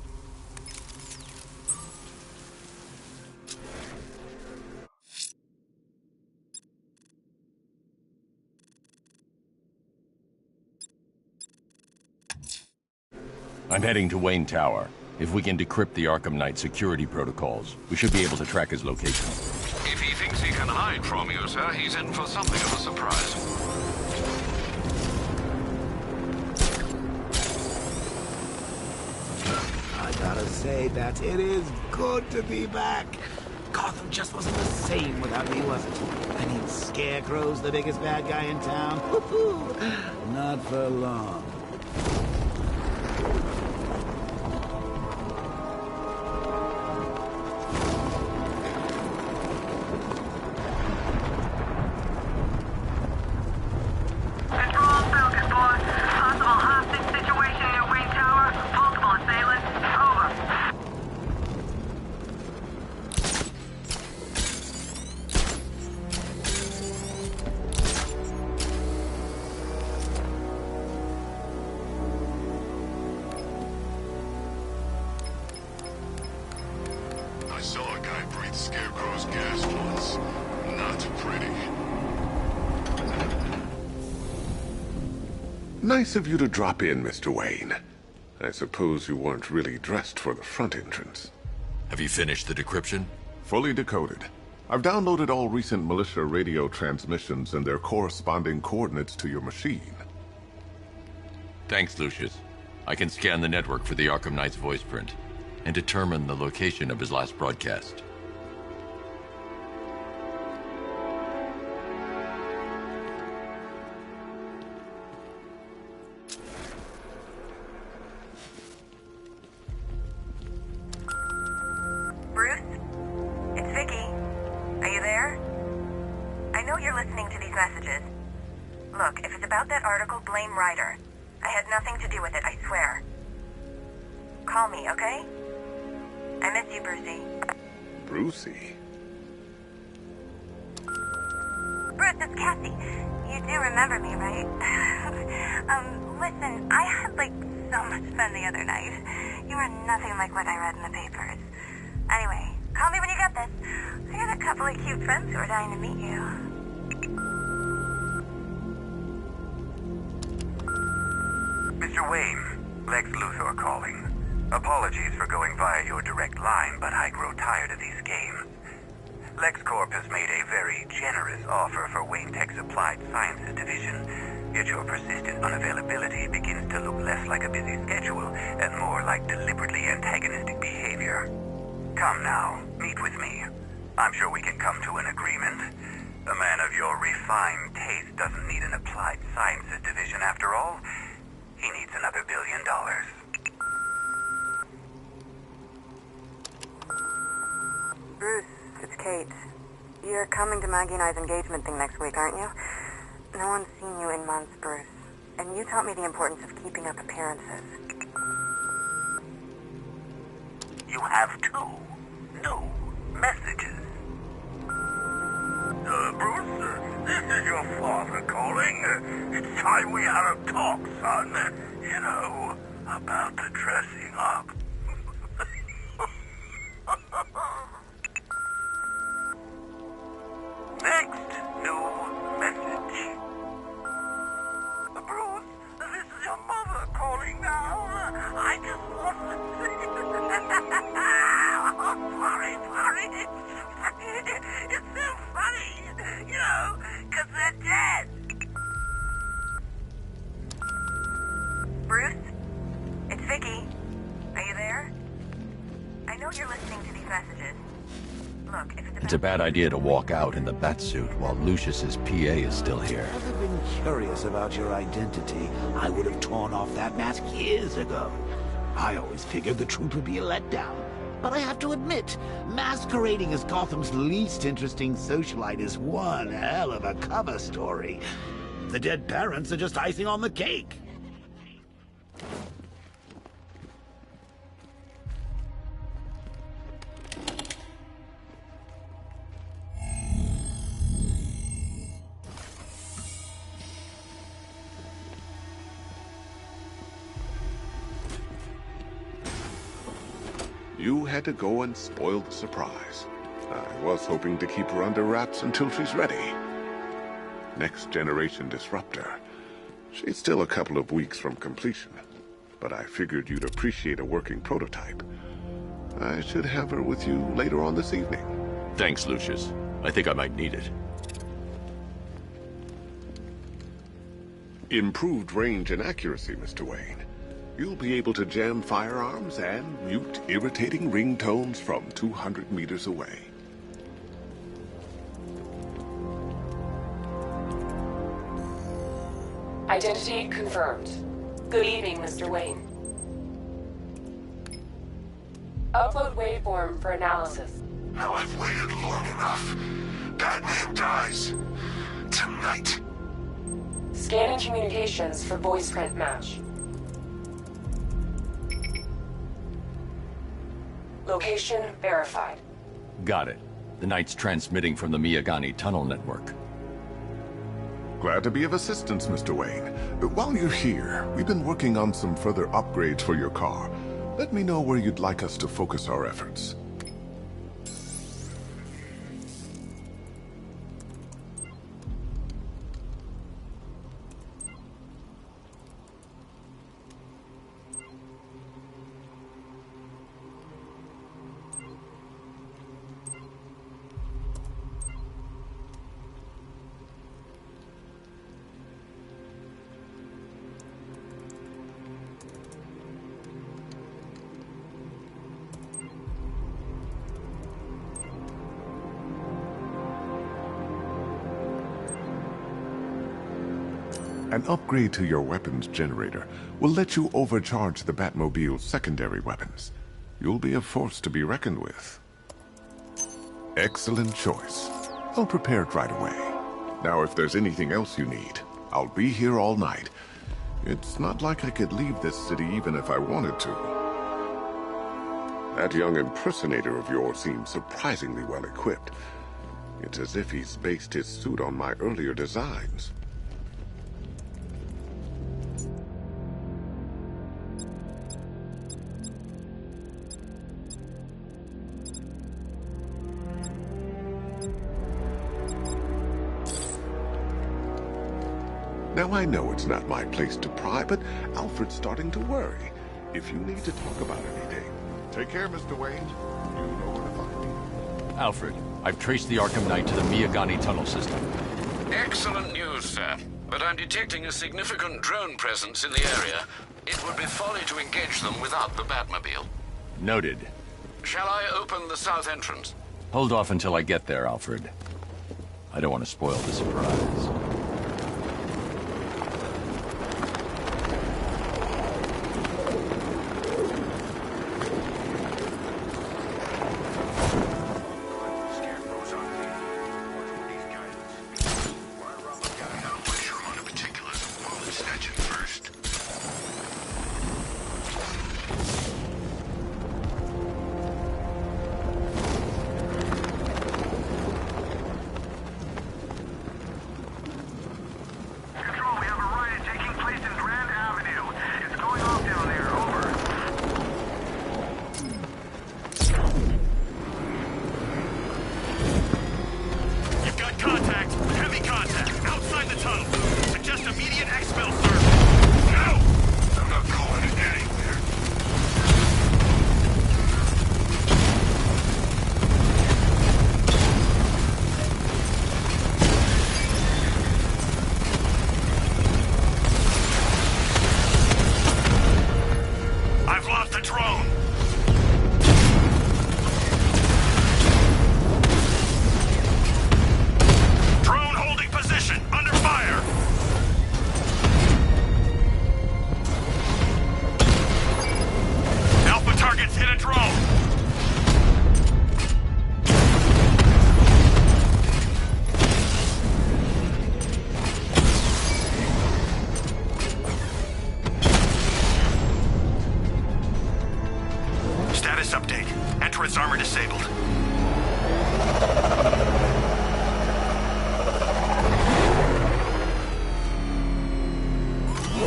I'm heading to Wayne Tower. If we can decrypt the Arkham Knight security protocols, we should be able to track his location. If he thinks he can hide from you, sir, he's in for something of a surprise. I gotta say, Bats, it is good to be back. Gotham just wasn't the same without me, was it? I mean, Scarecrow's the biggest bad guy in town. Not for long. Nice of you to drop in, Mr. Wayne. I suppose you weren't really dressed for the front entrance. Have you finished the decryption? Fully decoded. I've downloaded all recent militia radio transmissions and their corresponding coordinates to your machine. Thanks, Lucius. I can scan the network for the Arkham Knight's voice print and determine the location of his last broadcast. Nothing like what I read in the papers. Anyway, call me when you get office. I got a couple of cute friends who are dying to meet you. Mr. Wayne, Lex Luthor calling. Apologies for going via your direct line, but I grow tired of these games. LexCorp has made a very generous offer for Wayne Tech's Applied Sciences division, yet your persistent unavailability begins to look less like a busy schedule and more like deliberately antagonistic behavior. Come now, meet with me. I'm sure we can come to an agreement. A man of your refined taste doesn't need an Applied Sciences division after all. He needs another $1 billion. Bruce, it's Kate. You're coming to Maggie and I's engagement thing next week, aren't you? No one's seen you in months, Bruce. And you taught me the importance of keeping up appearances. You have two new messages. Bruce, this is your father calling. It's time we had a talk, son. You know, about the dressing up. Next new message. Bruce, this is your mother calling now. I just lost it. Sorry. It's so funny, you know, 'cause they're dead. Bruce? It's Vicky. Are you there? I know you're listening to these messages. Look, if It's a bad idea to walk out in the batsuit while Lucius's PA is still here. Had I been curious about your identity, I would have torn off that mask years ago. I always figured the truth would be a letdown. But I have to admit, masquerading as Gotham's least interesting socialite is one hell of a cover story. The dead parents are just icing on the cake. You had to go and spoil the surprise. I was hoping to keep her under wraps until she's ready. Next generation disruptor. She's still a couple of weeks from completion, but I figured you'd appreciate a working prototype. I should have her with you later on this evening. Thanks, Lucius. I think I might need it. Improved range and accuracy, Mr. Wayne. You'll be able to jam firearms and mute irritating ringtones from 200 meters away. Identity confirmed. Good evening, Mr. Wayne. Upload waveform for analysis. Now I've waited long enough. Batman dies. Tonight. Scanning communications for voice print match. Location verified. Got it. The Knight's transmitting from the Miyagani tunnel network. Glad to be of assistance, Mr. Wayne. While you're here, we've been working on some further upgrades for your car. Let me know where you'd like us to focus our efforts. An upgrade to your weapons generator will let you overcharge the Batmobile's secondary weapons. You'll be a force to be reckoned with. Excellent choice. I'll prepare it right away. Now, if there's anything else you need, I'll be here all night. It's not like I could leave this city even if I wanted to. That young impersonator of yours seems surprisingly well equipped. It's as if he's based his suit on my earlier designs. Now, I know it's not my place to pry, but Alfred's starting to worry. If you need to talk about anything, take care, Mr. Wade. You know where to find me. Alfred, I've traced the Arkham Knight to the Miyagani tunnel system. Excellent news, sir. But I'm detecting a significant drone presence in the area. It would be folly to engage them without the Batmobile. Noted. Shall I open the south entrance? Hold off until I get there, Alfred. I don't want to spoil the surprise.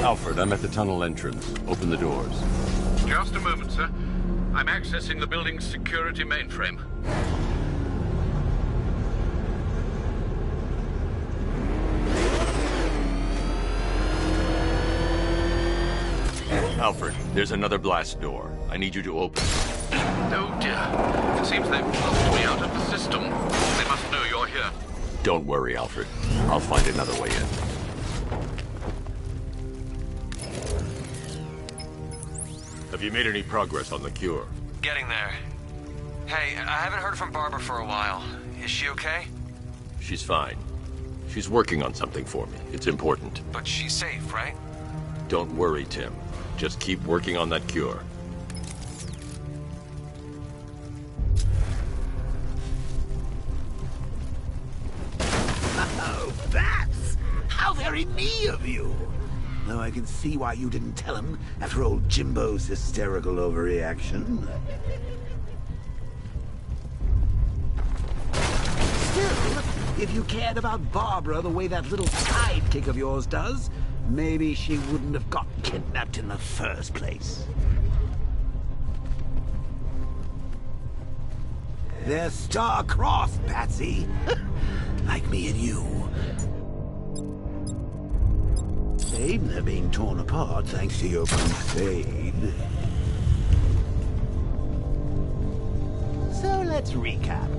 Alfred, I'm at the tunnel entrance. Open the doors. Just a moment, sir. I'm accessing the building's security mainframe. Alfred, there's another blast door. I need you to open it. Oh dear. It seems they've locked me out of the system. They must know you're here. Don't worry, Alfred. I'll find another way in. Have you made any progress on the cure? Getting there. Hey, I haven't heard from Barbara for a while. Is she okay? She's fine. She's working on something for me. It's important. But she's safe, right? Don't worry, Tim. Just keep working on that cure. Oh, bats! How very me of you! Though I can see why you didn't tell him after old Jimbo's hysterical overreaction. Still, if you cared about Barbara the way that little sidekick of yours does, maybe she wouldn't have got kidnapped in the first place. They're star-crossed, Patsy. Like me and you. They're being torn apart thanks to your crusade. So let's recap.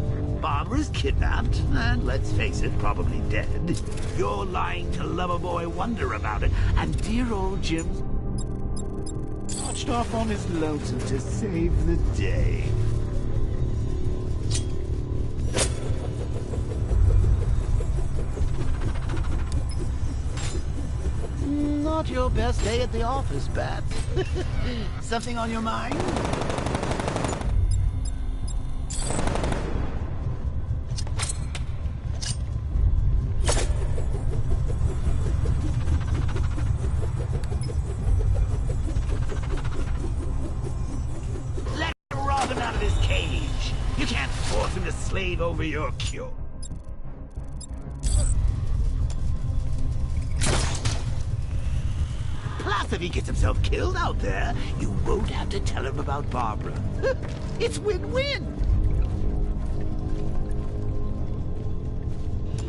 Barbara's kidnapped, and let's face it, probably dead. You're lying to Loverboy Wonder about it, and dear old Jim's marched off on his lonesome to save the day. Not your best day at the office, Bats. Something on your mind? Let Robin out of his cage. You can't force him to slave over your cure. Plus, if he gets himself killed out there, you won't have to tell him about Barbara. It's win-win.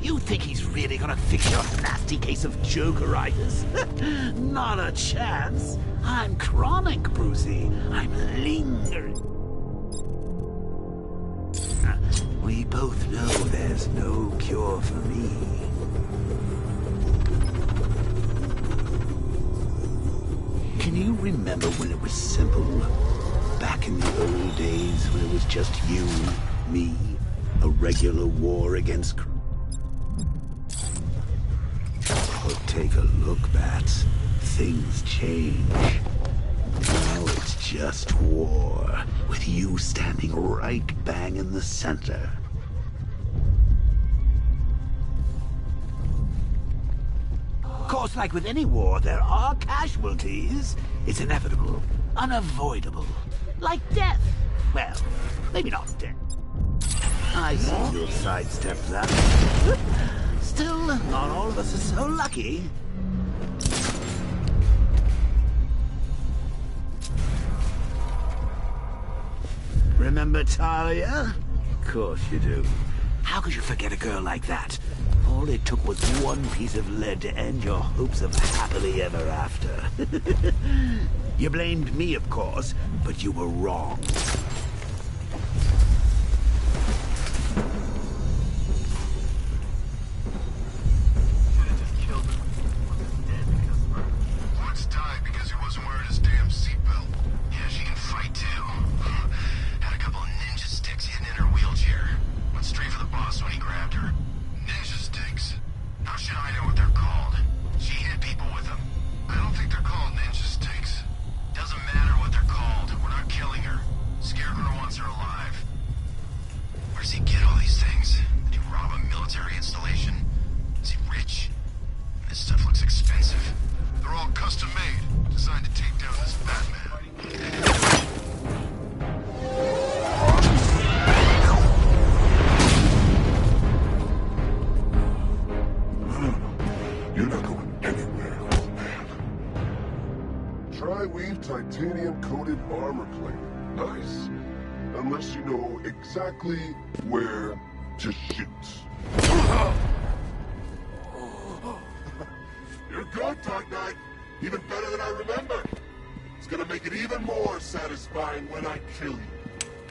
You think he's really gonna fix your nasty case of jokeritis? Not a chance. I'm chronic, Brucey. I'm lingering. We both know there's no cure for me. Can you remember when it was simple? Back in the old days when it was just you, me, a regular war against... Oh, take a look, Bats. Things change. Now it's just war, with you standing right bang in the center. Of course, like with any war, there are casualties. It's inevitable, unavoidable. Like death. Well, maybe not death. I see you've sidestepped that. Still, not all of us are so lucky. Remember Talia? Of course you do. How could you forget a girl like that? All it took was one piece of lead to end your hopes of happily ever after. You blamed me, of course, but you were wrong. Once died because he wasn't wearing his damn seatbelt. Yeah, she can fight too. Had a couple of ninja sticks hidden in her wheelchair. Went straight for the boss when he grabbed her. Ninja sticks? How should I know what they're called? She hit people with them. I don't think they're called ninja sticks. Doesn't matter what they're called. We're not killing her. Scarecrow wants her alive. Where does he get all these things? Did he rob a military installation? Is he rich? This stuff looks expensive. They're all custom made, designed to take down this Batman. You're not going anywhere, old man. Tri-weave titanium-coated armor plate. Nice. Unless you know exactly where to shoot. You're good, Dark Knight. Even better than I remember. It's gonna make it even more satisfying when I kill you.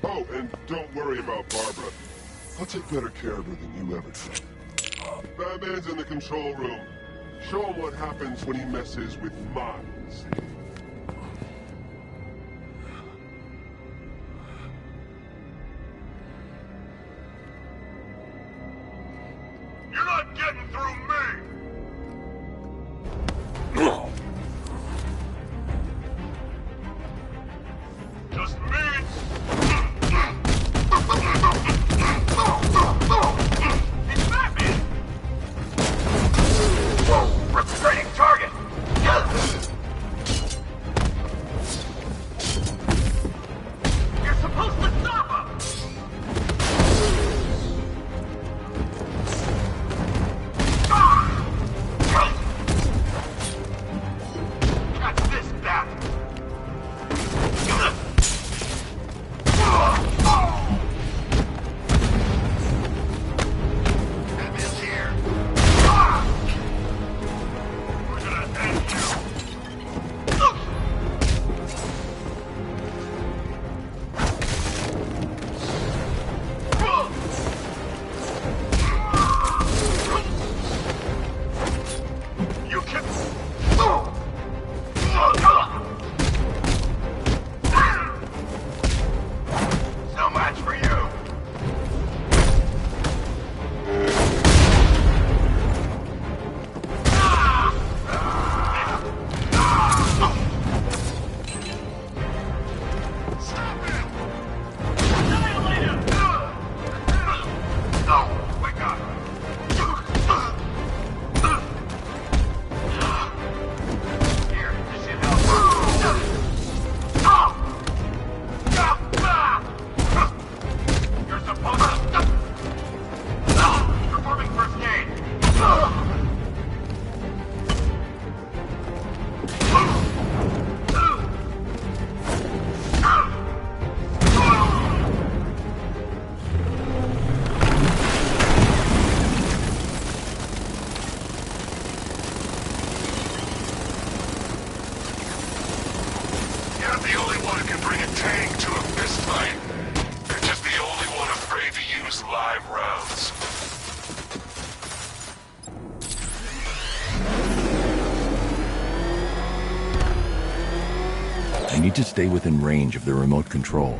Oh, and don't worry about Barbara. I'll take better care of her than you ever did. Batman's in the control room. Show him what happens when he messes with minds. You're not getting through me! Just me! It's Batman! Frustrating target! need to stay within range of the remote control.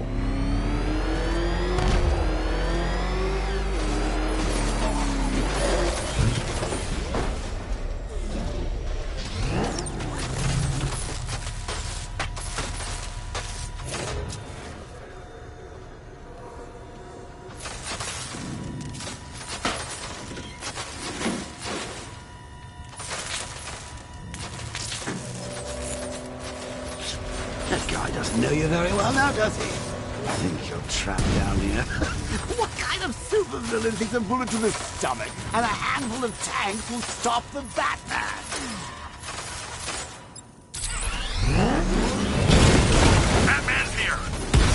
That guy doesn't know you very well now, does he? I think you're trapped down here. What kind of supervillain thinks a bullet to the stomach and a handful of tanks will stop the Batman? Batman's here!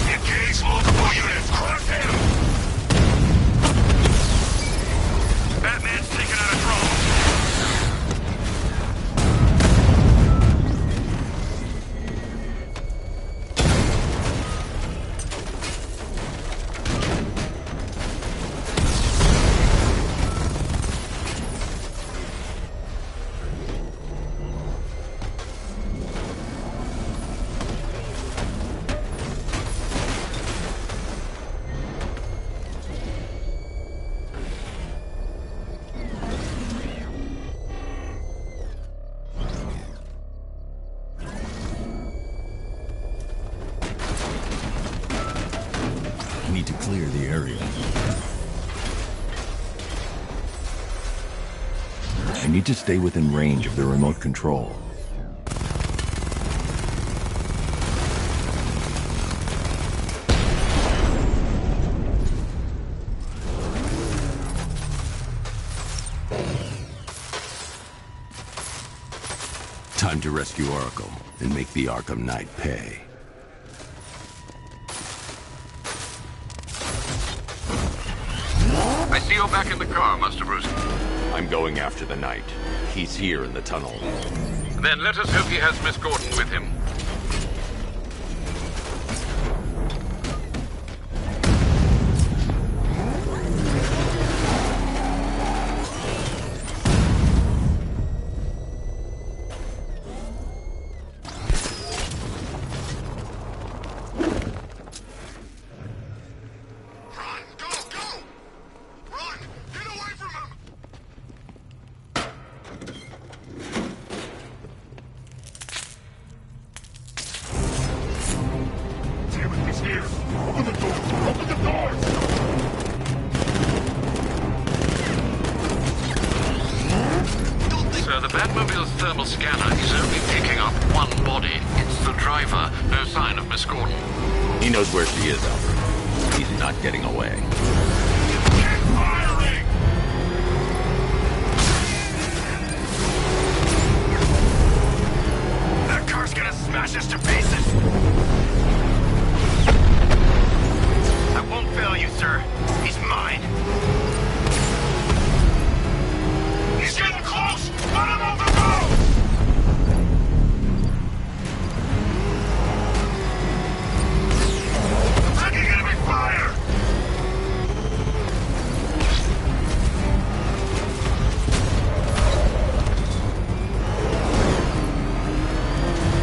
Engage multiple units! Crush him! Batman's taking out a drone! I need to clear the area. I need to stay within range of the remote control. Time to rescue Oracle and make the Arkham Knight pay. I see you're back in the car, Master Bruce. I'm going after the Knight. He's here in the tunnel. Then let us hope he has Miss Gordon with him. Sir, the Batmobile's thermal scanner is only picking up one body. It's the driver. No sign of Miss Gordon. He knows where she is, Alfred. He's not getting away. That car's gonna smash us to pieces! I won't fail you, sir. He's mine. He's getting close! Let him on the road! Taking enemy fire!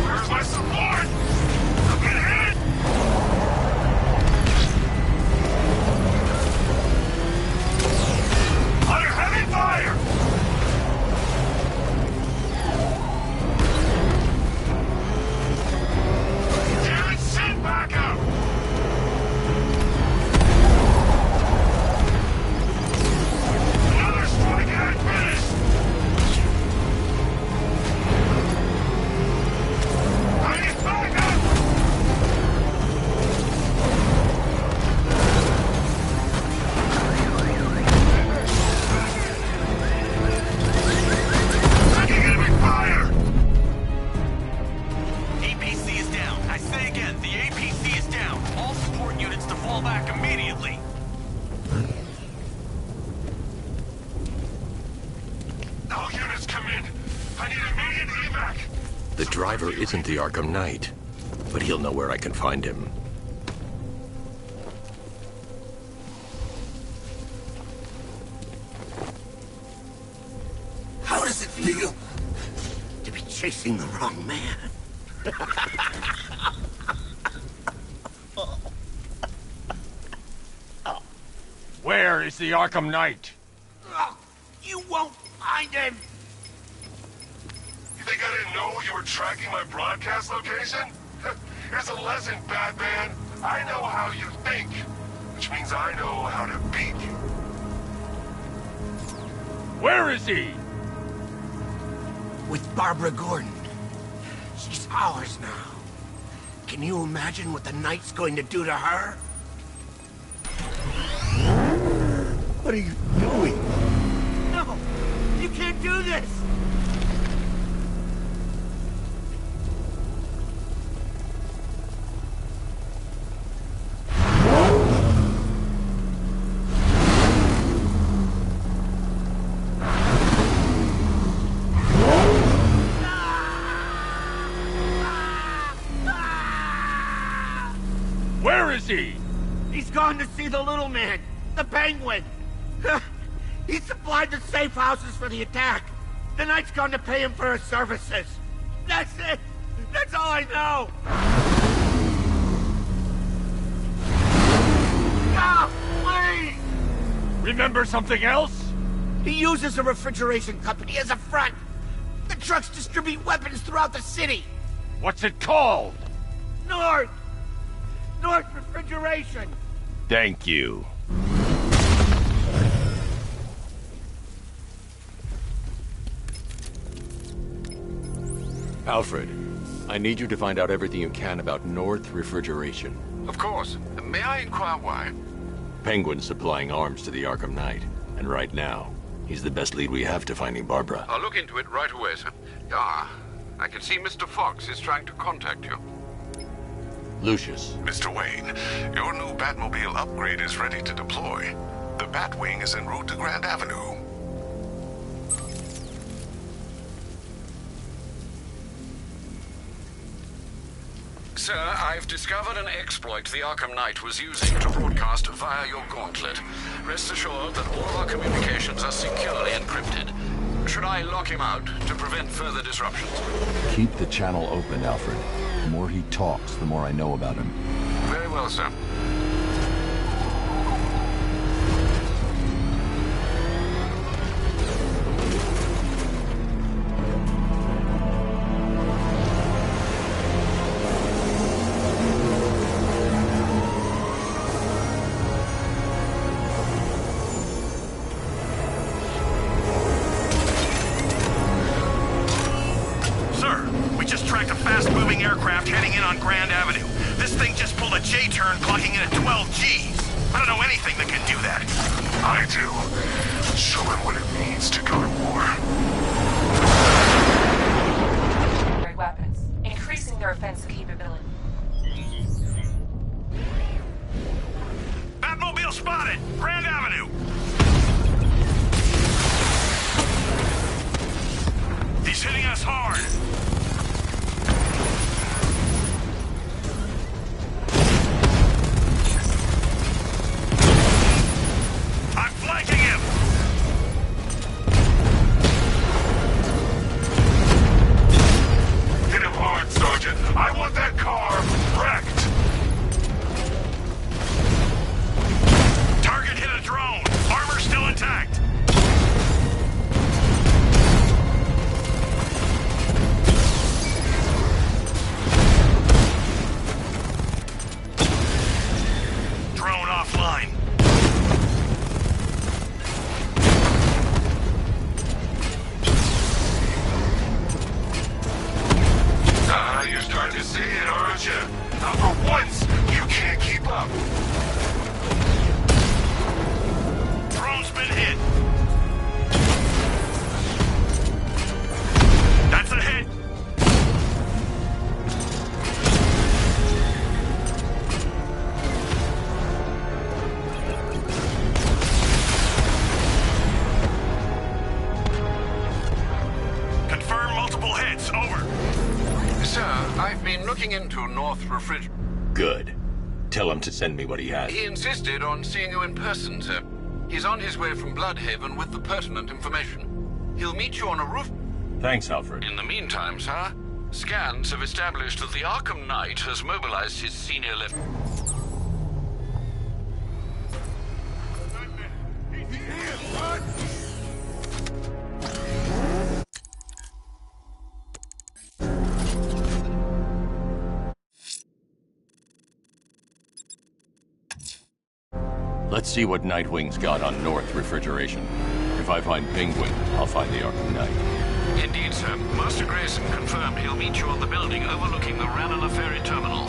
Where's my support? I've been hit! Under heavy fire! Damn it, send back up! Another strike and I'm finished! I get back up! Taking enemy fire! APC is down. I say again, the APC is down. All support units to fall back immediately. All units come in. I need immediate evac. The driver isn't the Arkham Knight, but he'll know where I can find him. How does it feel to be chasing the wrong man? Where is the Arkham Knight? Oh, you won't find him! You think I didn't know you were tracking my broadcast location? Here's a lesson, Batman. I know how you think, which means I know how to beat you. Where is he? With Barbara Gordon. She's ours now. Can you imagine what the Knight's going to do to her? What are you doing? No! You can't do this! Where is he? He's gone to see the little man, the Penguin. He supplied the safe houses for the attack. The Knight's gone to pay him for his services. That's it. That's all I know. No, please. Remember something else? He uses a refrigeration company as a front. The trucks distribute weapons throughout the city. What's it called? North Refrigeration. Thank you. Alfred, I need you to find out everything you can about North Refrigeration. Of course. May I inquire why? Penguin's supplying arms to the Arkham Knight, and right now, he's the best lead we have to finding Barbara. I'll look into it right away, sir. Ah, I can see Mr. Fox is trying to contact you. Lucius. Mr. Wayne, your new Batmobile upgrade is ready to deploy. The Batwing is en route to Grand Avenue. Sir, I've discovered an exploit the Arkham Knight was using to broadcast via your gauntlet. Rest assured that all of our communications are securely encrypted. Should I lock him out to prevent further disruptions? Keep the channel open, Alfred. The more he talks, the more I know about him. Very well, sir. Aircraft heading in on Grand Avenue. This thing just pulled a J-turn, clocking in at 12 Gs. I don't know anything that can do that. I do. Show him what it means to go to war. Weapons, increasing their offensive capability. Batmobile spotted! Grand Avenue! He's hitting us hard. Into North Refrigeration. Good. Tell him to send me what he has. He insisted on seeing you in person, sir. He's on his way from Bloodhaven with the pertinent information. He'll meet you on a roof. Thanks, Alfred. In the meantime, sir, scans have established that the Arkham Knight has mobilized his senior left. Let's see what Nightwing's got on North Refrigeration. If I find Penguin, I'll find the Arkham Knight. Indeed, sir. Master Grayson confirmed he'll meet you on the building overlooking the Ranelagh Ferry Terminal.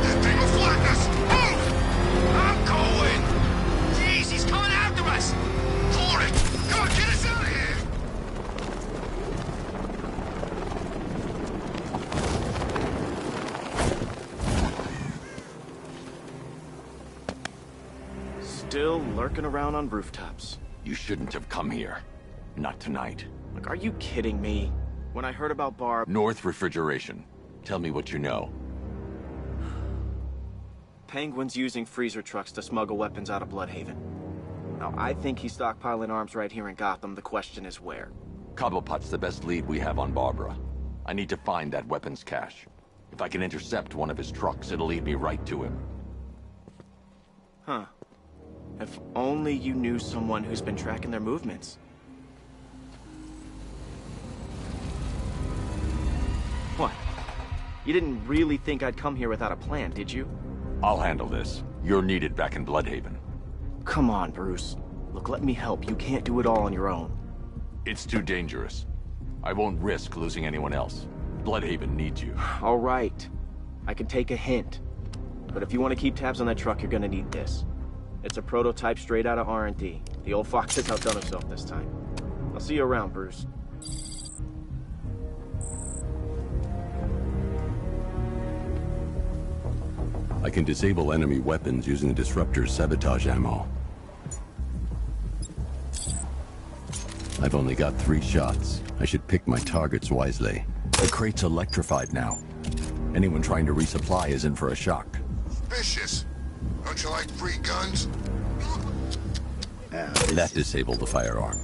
That thing will flatten us! Move! I'm going! Jeez, he's coming after us! For it! Come on, get us out of here! Still lurking around on rooftops. You shouldn't have come here. Not tonight. Look, are you kidding me? When I heard about Barb... North Refrigeration. Tell me what you know. Penguin's using freezer trucks to smuggle weapons out of Bloodhaven. Now, I think he's stockpiling arms right here in Gotham. The question is where. Cobblepot's the best lead we have on Barbara. I need to find that weapons cache. If I can intercept one of his trucks, it'll lead me right to him. Huh. If only you knew someone who's been tracking their movements. What? You didn't really think I'd come here without a plan, did you? I'll handle this. You're needed back in Bloodhaven. Come on, Bruce. Look, let me help. You can't do it all on your own. It's too dangerous. I won't risk losing anyone else. Bloodhaven needs you. All right. I can take a hint. But if you want to keep tabs on that truck, you're gonna need this. It's a prototype straight out of R&D. The old fox has outdone himself this time. I'll see you around, Bruce. I can disable enemy weapons using the disruptor's sabotage ammo. I've only got 3 shots. I should pick my targets wisely. The crate's electrified now. Anyone trying to resupply is in for a shock. Vicious. Don't you like free guns? That disabled the firearm.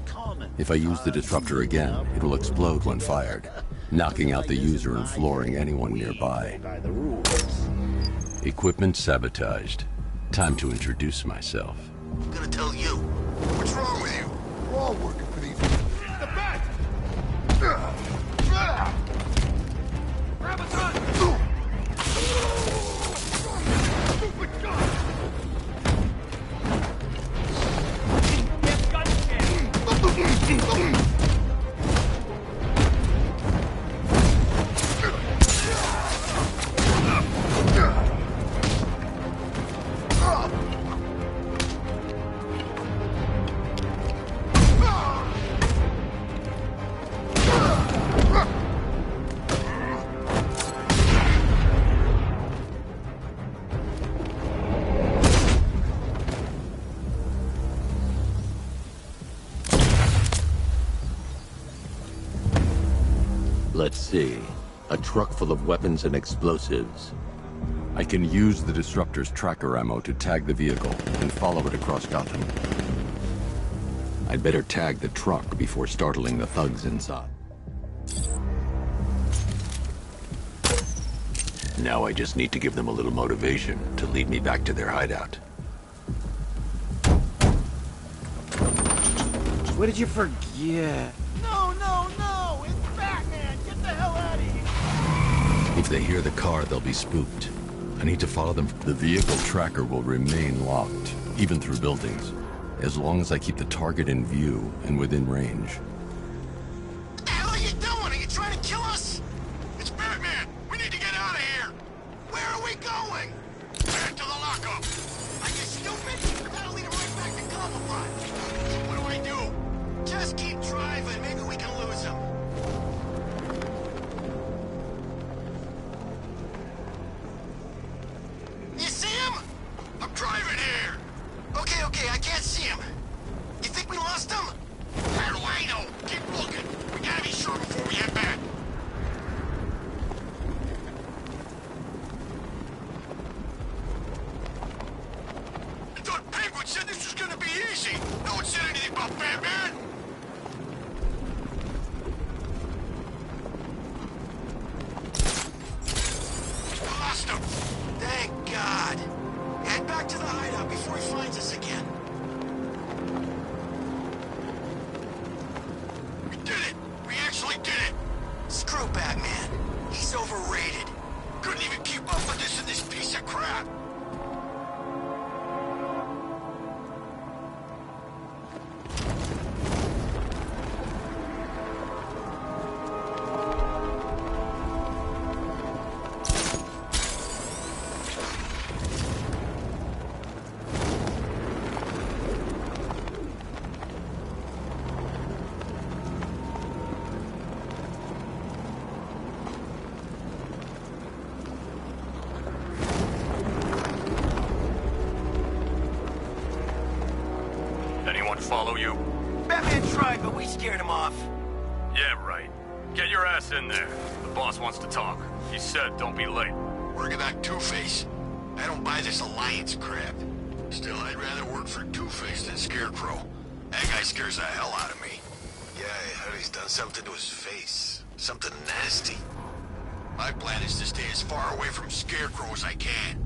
If I use the disruptor again, it will explode when fired, knocking out the user and flooring anyone nearby. Equipment sabotaged. Time to introduce myself. I'm gonna tell you. What's wrong with you? We're all working for these. The bat! Grab a gun! Stupid gun! Get gun jam! Let's see. A truck full of weapons and explosives. I can use the disruptor's tracker ammo to tag the vehicle and follow it across Gotham. I'd better tag the truck before startling the thugs inside. Now I just need to give them a little motivation to lead me back to their hideout. What did you forget? No, no, no! It's Batman! Get the hell out of here! If they hear the car, they'll be spooked. I need to follow them. The vehicle tracker will remain locked, even through buildings, as long as I keep the target in view and within range. What the hell are you doing? Are you trying to kill us? It's Batman! We need to get out of here! Where are we going? Back to the lockup! Are you stupid? That'll lead him right back to Cobblepot! What do? Just keep driving. Maybe we can lose him. You see him? I'm driving here. Okay, I can't see him. You think we lost him? How do I know? not follow you? Batman tried, but we scared him off. Yeah, right. Get your ass in there. The boss wants to talk. He said don't be late. Working on Two-Face. I don't buy this alliance crap. Still, I'd rather work for Two-Face than Scarecrow. That guy scares the hell out of me. Yeah, I heard he's done something to his face. Something nasty. My plan is to stay as far away from Scarecrow as I can.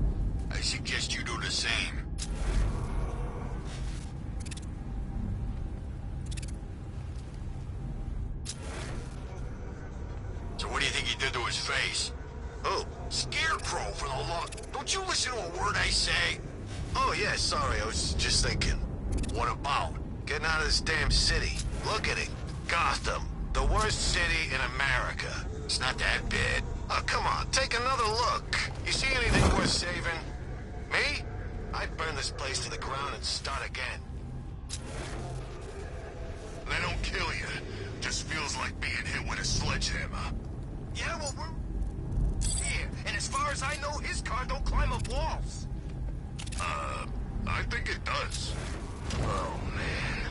I suggest you do the same. So what do you think he did to his face? Oh, Scarecrow for the law. Don't you listen to a word I say? Oh yeah, sorry, I was just thinking. What about? Getting out of this damn city. Look at it. Gotham. The worst city in America. It's not that bad. Oh, come on, take another look. You see anything worth saving? Me? I'd burn this place to the ground and start again. They don't kill you. Just feels like being hit with a sledgehammer. Yeah, well, we're here. And as far as I know, his car don't climb up walls. I think it does. Oh, man.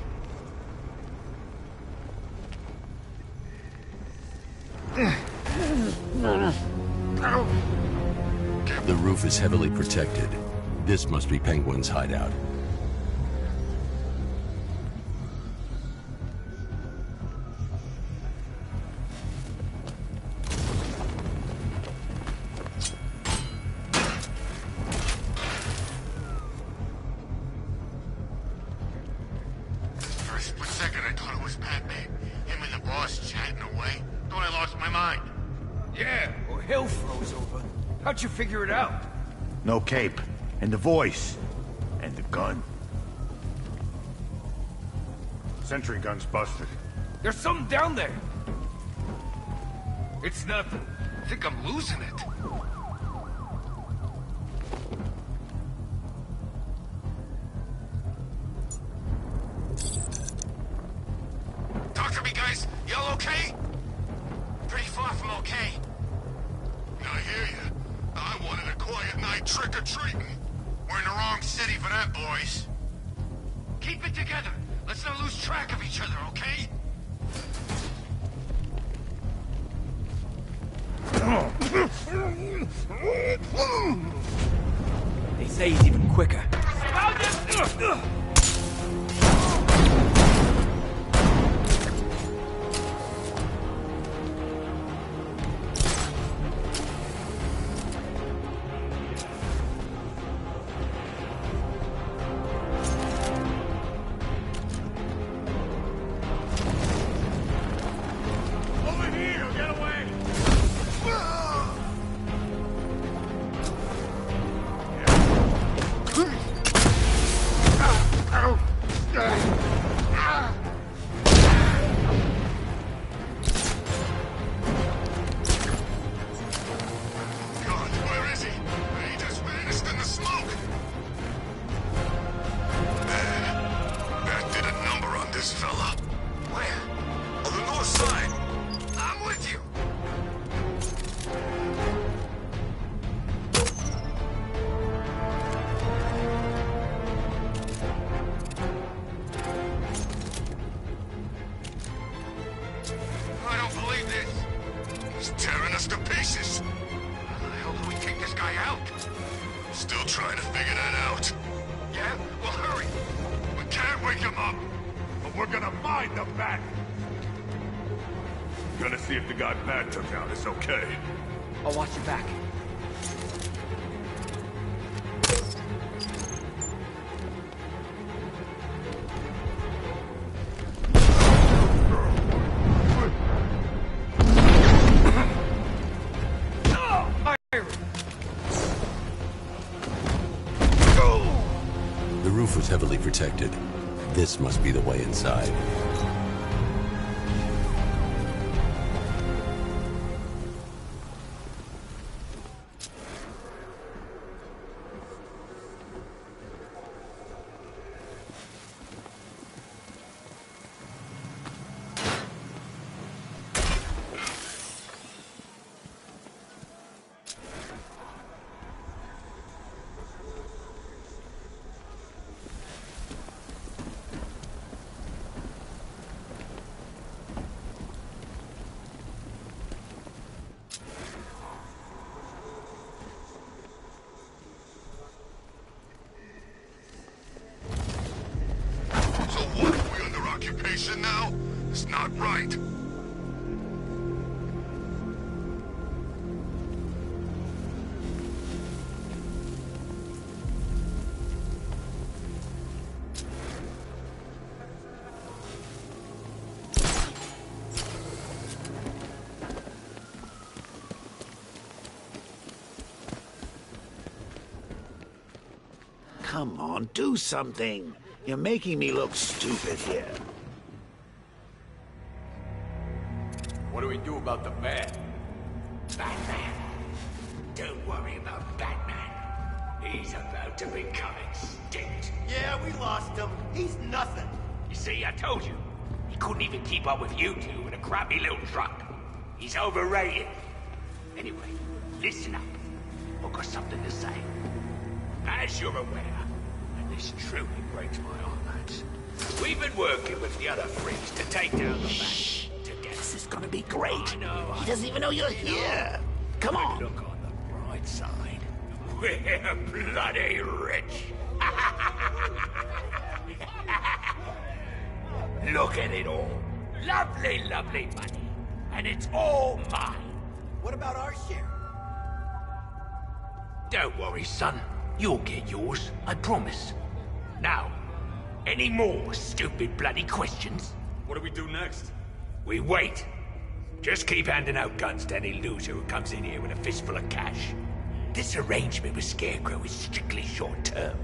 The roof is heavily protected. This must be Penguin's hideout. For a split second, I thought it was Batman. Him and the boss chatting away. Thought I lost my mind. Yeah, well, hell froze over. How'd you figure it out? No cape. And the voice. And the gun. Sentry gun's busted. There's something down there. It's nothing. I think I'm losing it. Talk to me, guys. Y'all okay? Pretty far from okay. I hear you. I wanted a quiet night trick-or-treating. We're in the wrong city for that, boys. Keep it together. Let's not lose track of each other, okay? They say he's even quicker. I'll watch your back. The roof was heavily protected. This must be the way inside. situation now? It's not right. Come on, do something. You're making me look stupid here. What do we do about the bat? Batman. Don't worry about Batman. He's about to become extinct. Yeah, we lost him. He's nothing. You see, I told you. He couldn't even keep up with you two in a crappy little truck. He's overrated. Anyway, listen up. I've got something to say. As you're aware, and this truly breaks my heart, lads, we've been working with the other freaks to take down the Bat together. This is gonna be great. I know. He doesn't even know you're here. Come on. Look on the bright side. We're bloody rich. Look at it all. Lovely, lovely money. And it's all mine. What about our share? Don't worry, son. You'll get yours, I promise. Now, any more stupid bloody questions? What do we do next? We wait. Just keep handing out guns to any loser who comes in here with a fistful of cash. This arrangement with Scarecrow is strictly short-term.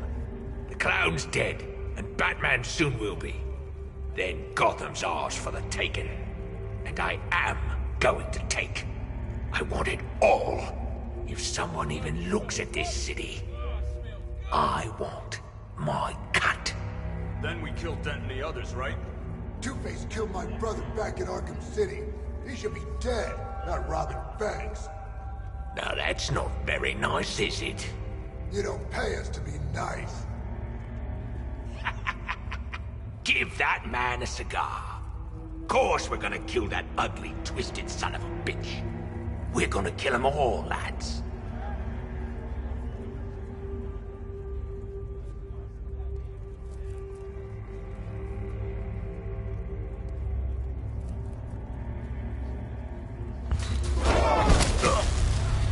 The Clown's dead, and Batman soon will be. Then Gotham's ours for the taking. And I am going to take. I want it all. If someone even looks at this city, I want my cut. Then we kill Dent and the others, right? Two-Face killed my brother back in Arkham City. He should be dead, not robbing banks. Now that's not very nice, is it? You don't pay us to be nice. Give that man a cigar. Of course we're gonna kill that ugly, twisted son of a bitch. We're gonna kill them all, lads.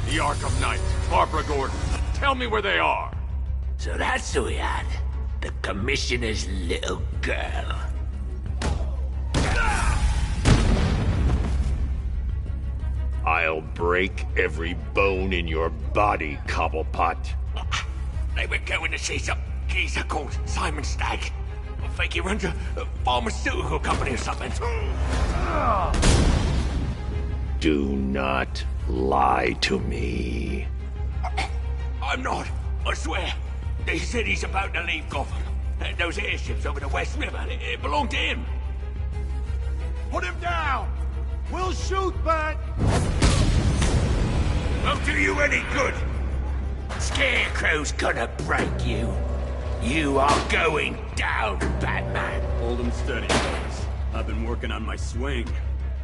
The Arkham Knight, Barbara Gordon. Tell me where they are. So that's who we had. The Commissioner's little girl. I'll break every bone in your body, Cobblepot. They were going to see some geezer called Simon Stagg. I think he runs a pharmaceutical company or something. Do not lie to me. I'm not, I swear. They said he's about to leave Gotham. Those airships over the West River, it belonged to him. Put him down! We'll shoot, Bat! Won't do you any good. Scarecrow's gonna break you. You are going down, Batman. Hold him steady, fellas. I've been working on my swing.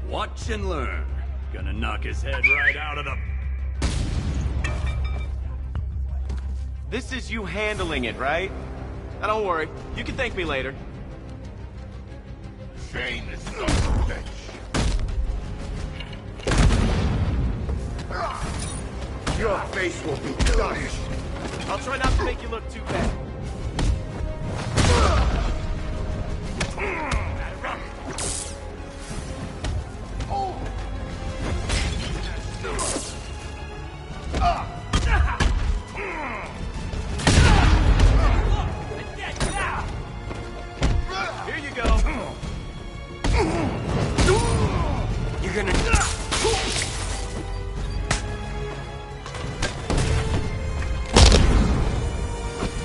Watch and learn. Gonna knock his head right out of the... This is you handling it, right? Now don't worry. You can thank me later. Shane is son of a bitch. Your face will be dust. I'll try not to make you look too bad. Here you go. You're gonna...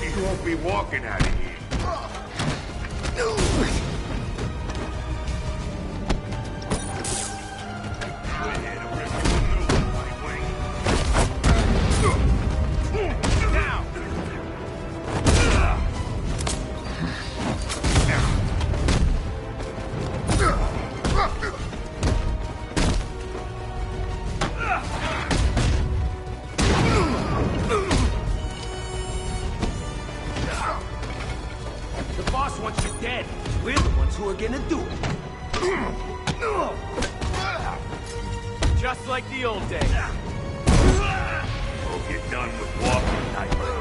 You won't be walking out of here. gonna do it. Just like the old days. Hope you're done with walking, nightmare.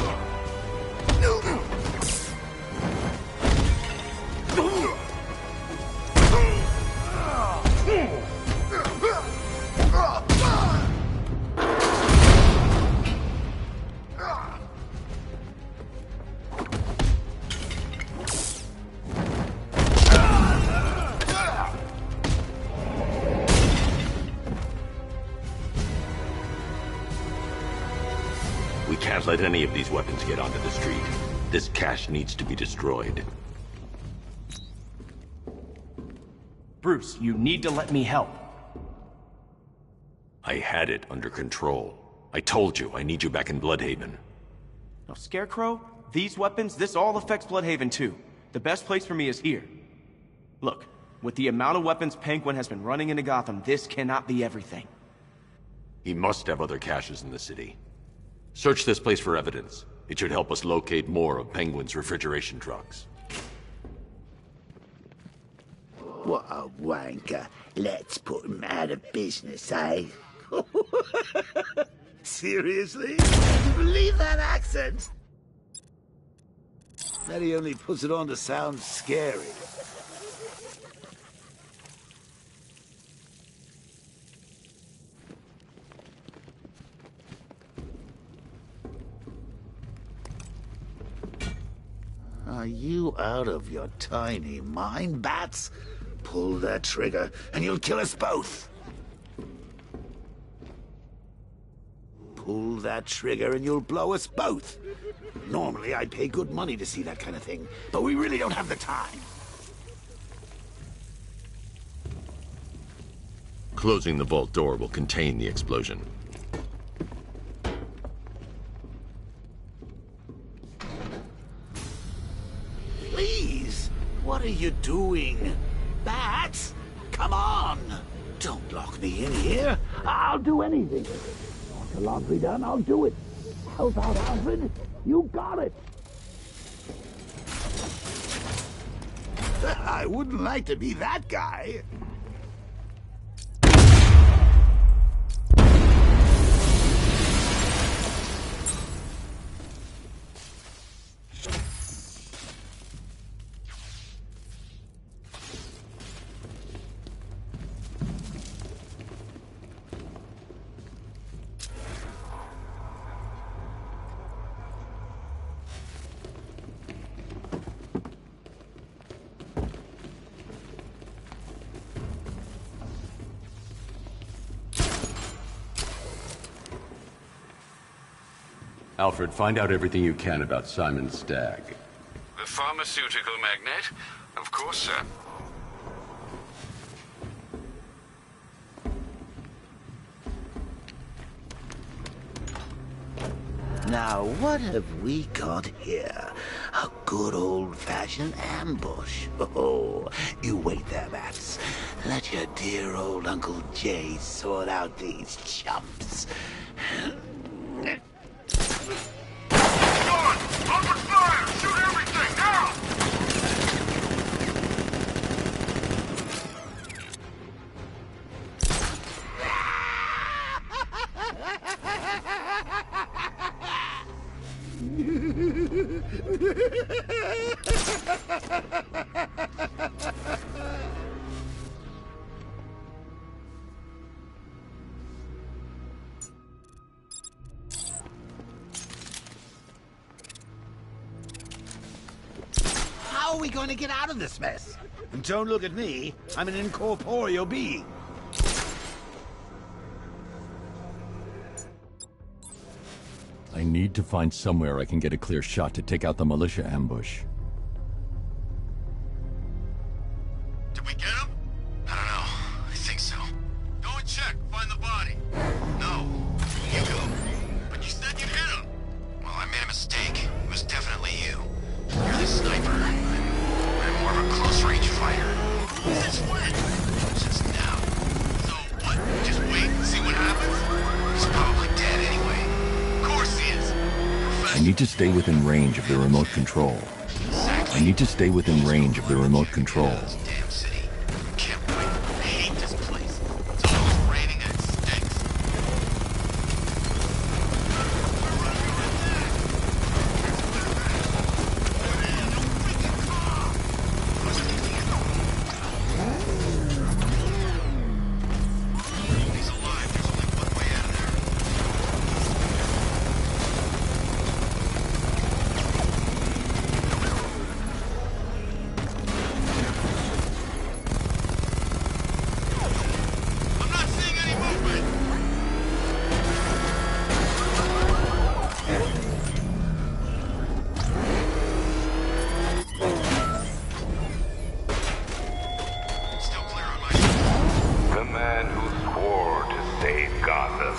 We can't let any of these weapons get onto the street. This cache needs to be destroyed. Bruce, you need to let me help. I had it under control. I told you, I need you back in Bloodhaven. Now, Scarecrow, these weapons, this all affects Bloodhaven too. The best place for me is here. Look, with the amount of weapons Penguin has been running into Gotham, this cannot be everything. He must have other caches in the city. Search this place for evidence. It should help us locate more of Penguin's refrigeration trucks. What a wanker. Let's put him out of business, eh? Seriously? You believe that accent? That he only puts it on to sound scary. Are you out of your tiny mind, Bats? Pull that trigger, and you'll kill us both. Pull that trigger, and you'll blow us both. Normally, I'd pay good money to see that kind of thing, but we really don't have the time. Closing the vault door will contain the explosion. Please, what are you doing? Bats, come on! Don't lock me in here. I'll do anything. Want the laundry done? I'll do it. Help out, Alfred. You got it. I wouldn't like to be that guy. Alfred, find out everything you can about Simon Stagg. The pharmaceutical magnate? Of course, sir. Now, what have we got here? A good old-fashioned ambush. Oh, you wait there, Bats. Let your dear old Uncle Jay sort out these chumps. Open fire! Shoot everything, now! How are we going to get out of this mess? And don't look at me. I'm an incorporeal being. I need to find somewhere I can get a clear shot to take out the militia ambush. Did we get him? I don't know. I think so. Go and check. Find the body. No. You go. But you said you hit him. Well, I made a mistake. It was definitely you. You're the sniper. I'm more of a close-range fighter. Since when? Since now. So what? Just wait and see what happens? He's probably dead anyway. Of course he is. I need to stay within range of the remote control. Exactly. I need to stay within range of the remote control. Damn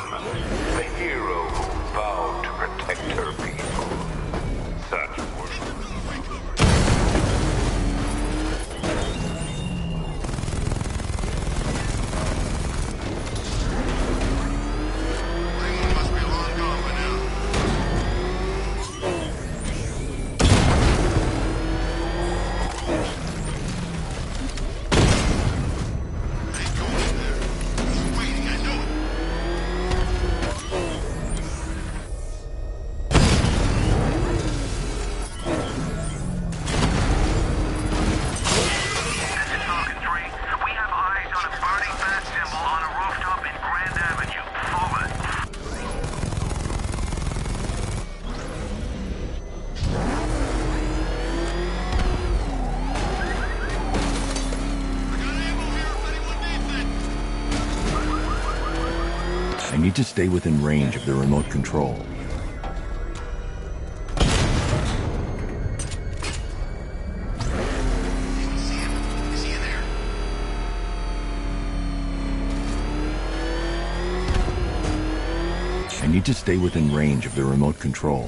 The hero who vowed to protect her people. Such words. I need to stay within range of the remote control. I need to stay within range of the remote control.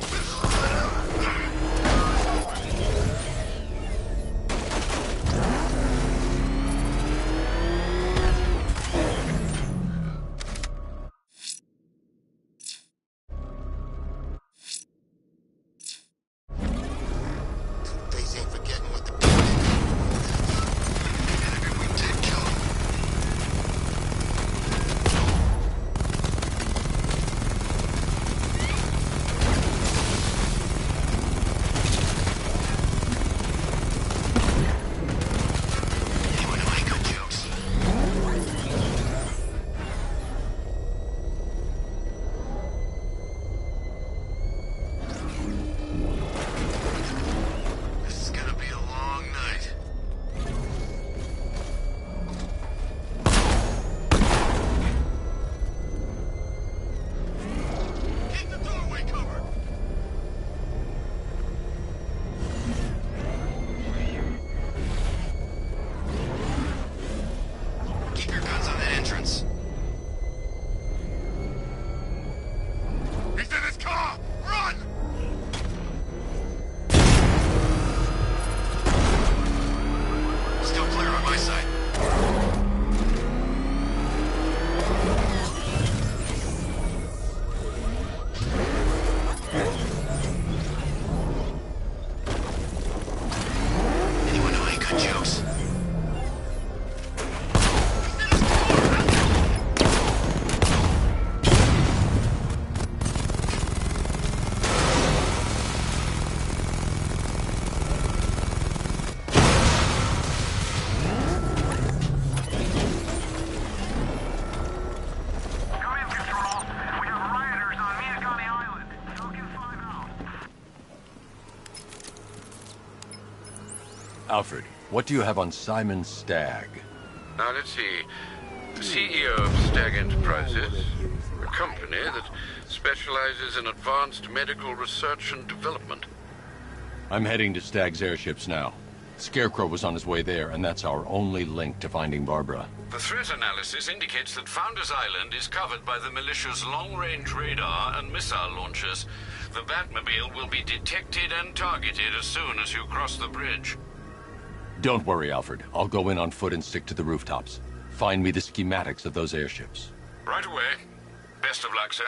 Alfred, what do you have on Simon Stagg? Now, let's see. CEO of Stagg Enterprises, a company that specializes in advanced medical research and development. I'm heading to Stagg's airships now. Scarecrow was on his way there, and that's our only link to finding Barbara. The threat analysis indicates that Founders Island is covered by the militia's long-range radar and missile launchers. The Batmobile will be detected and targeted as soon as you cross the bridge. Don't worry, Alfred. I'll go in on foot and stick to the rooftops. Find me the schematics of those airships. Right away. Best of luck, sir.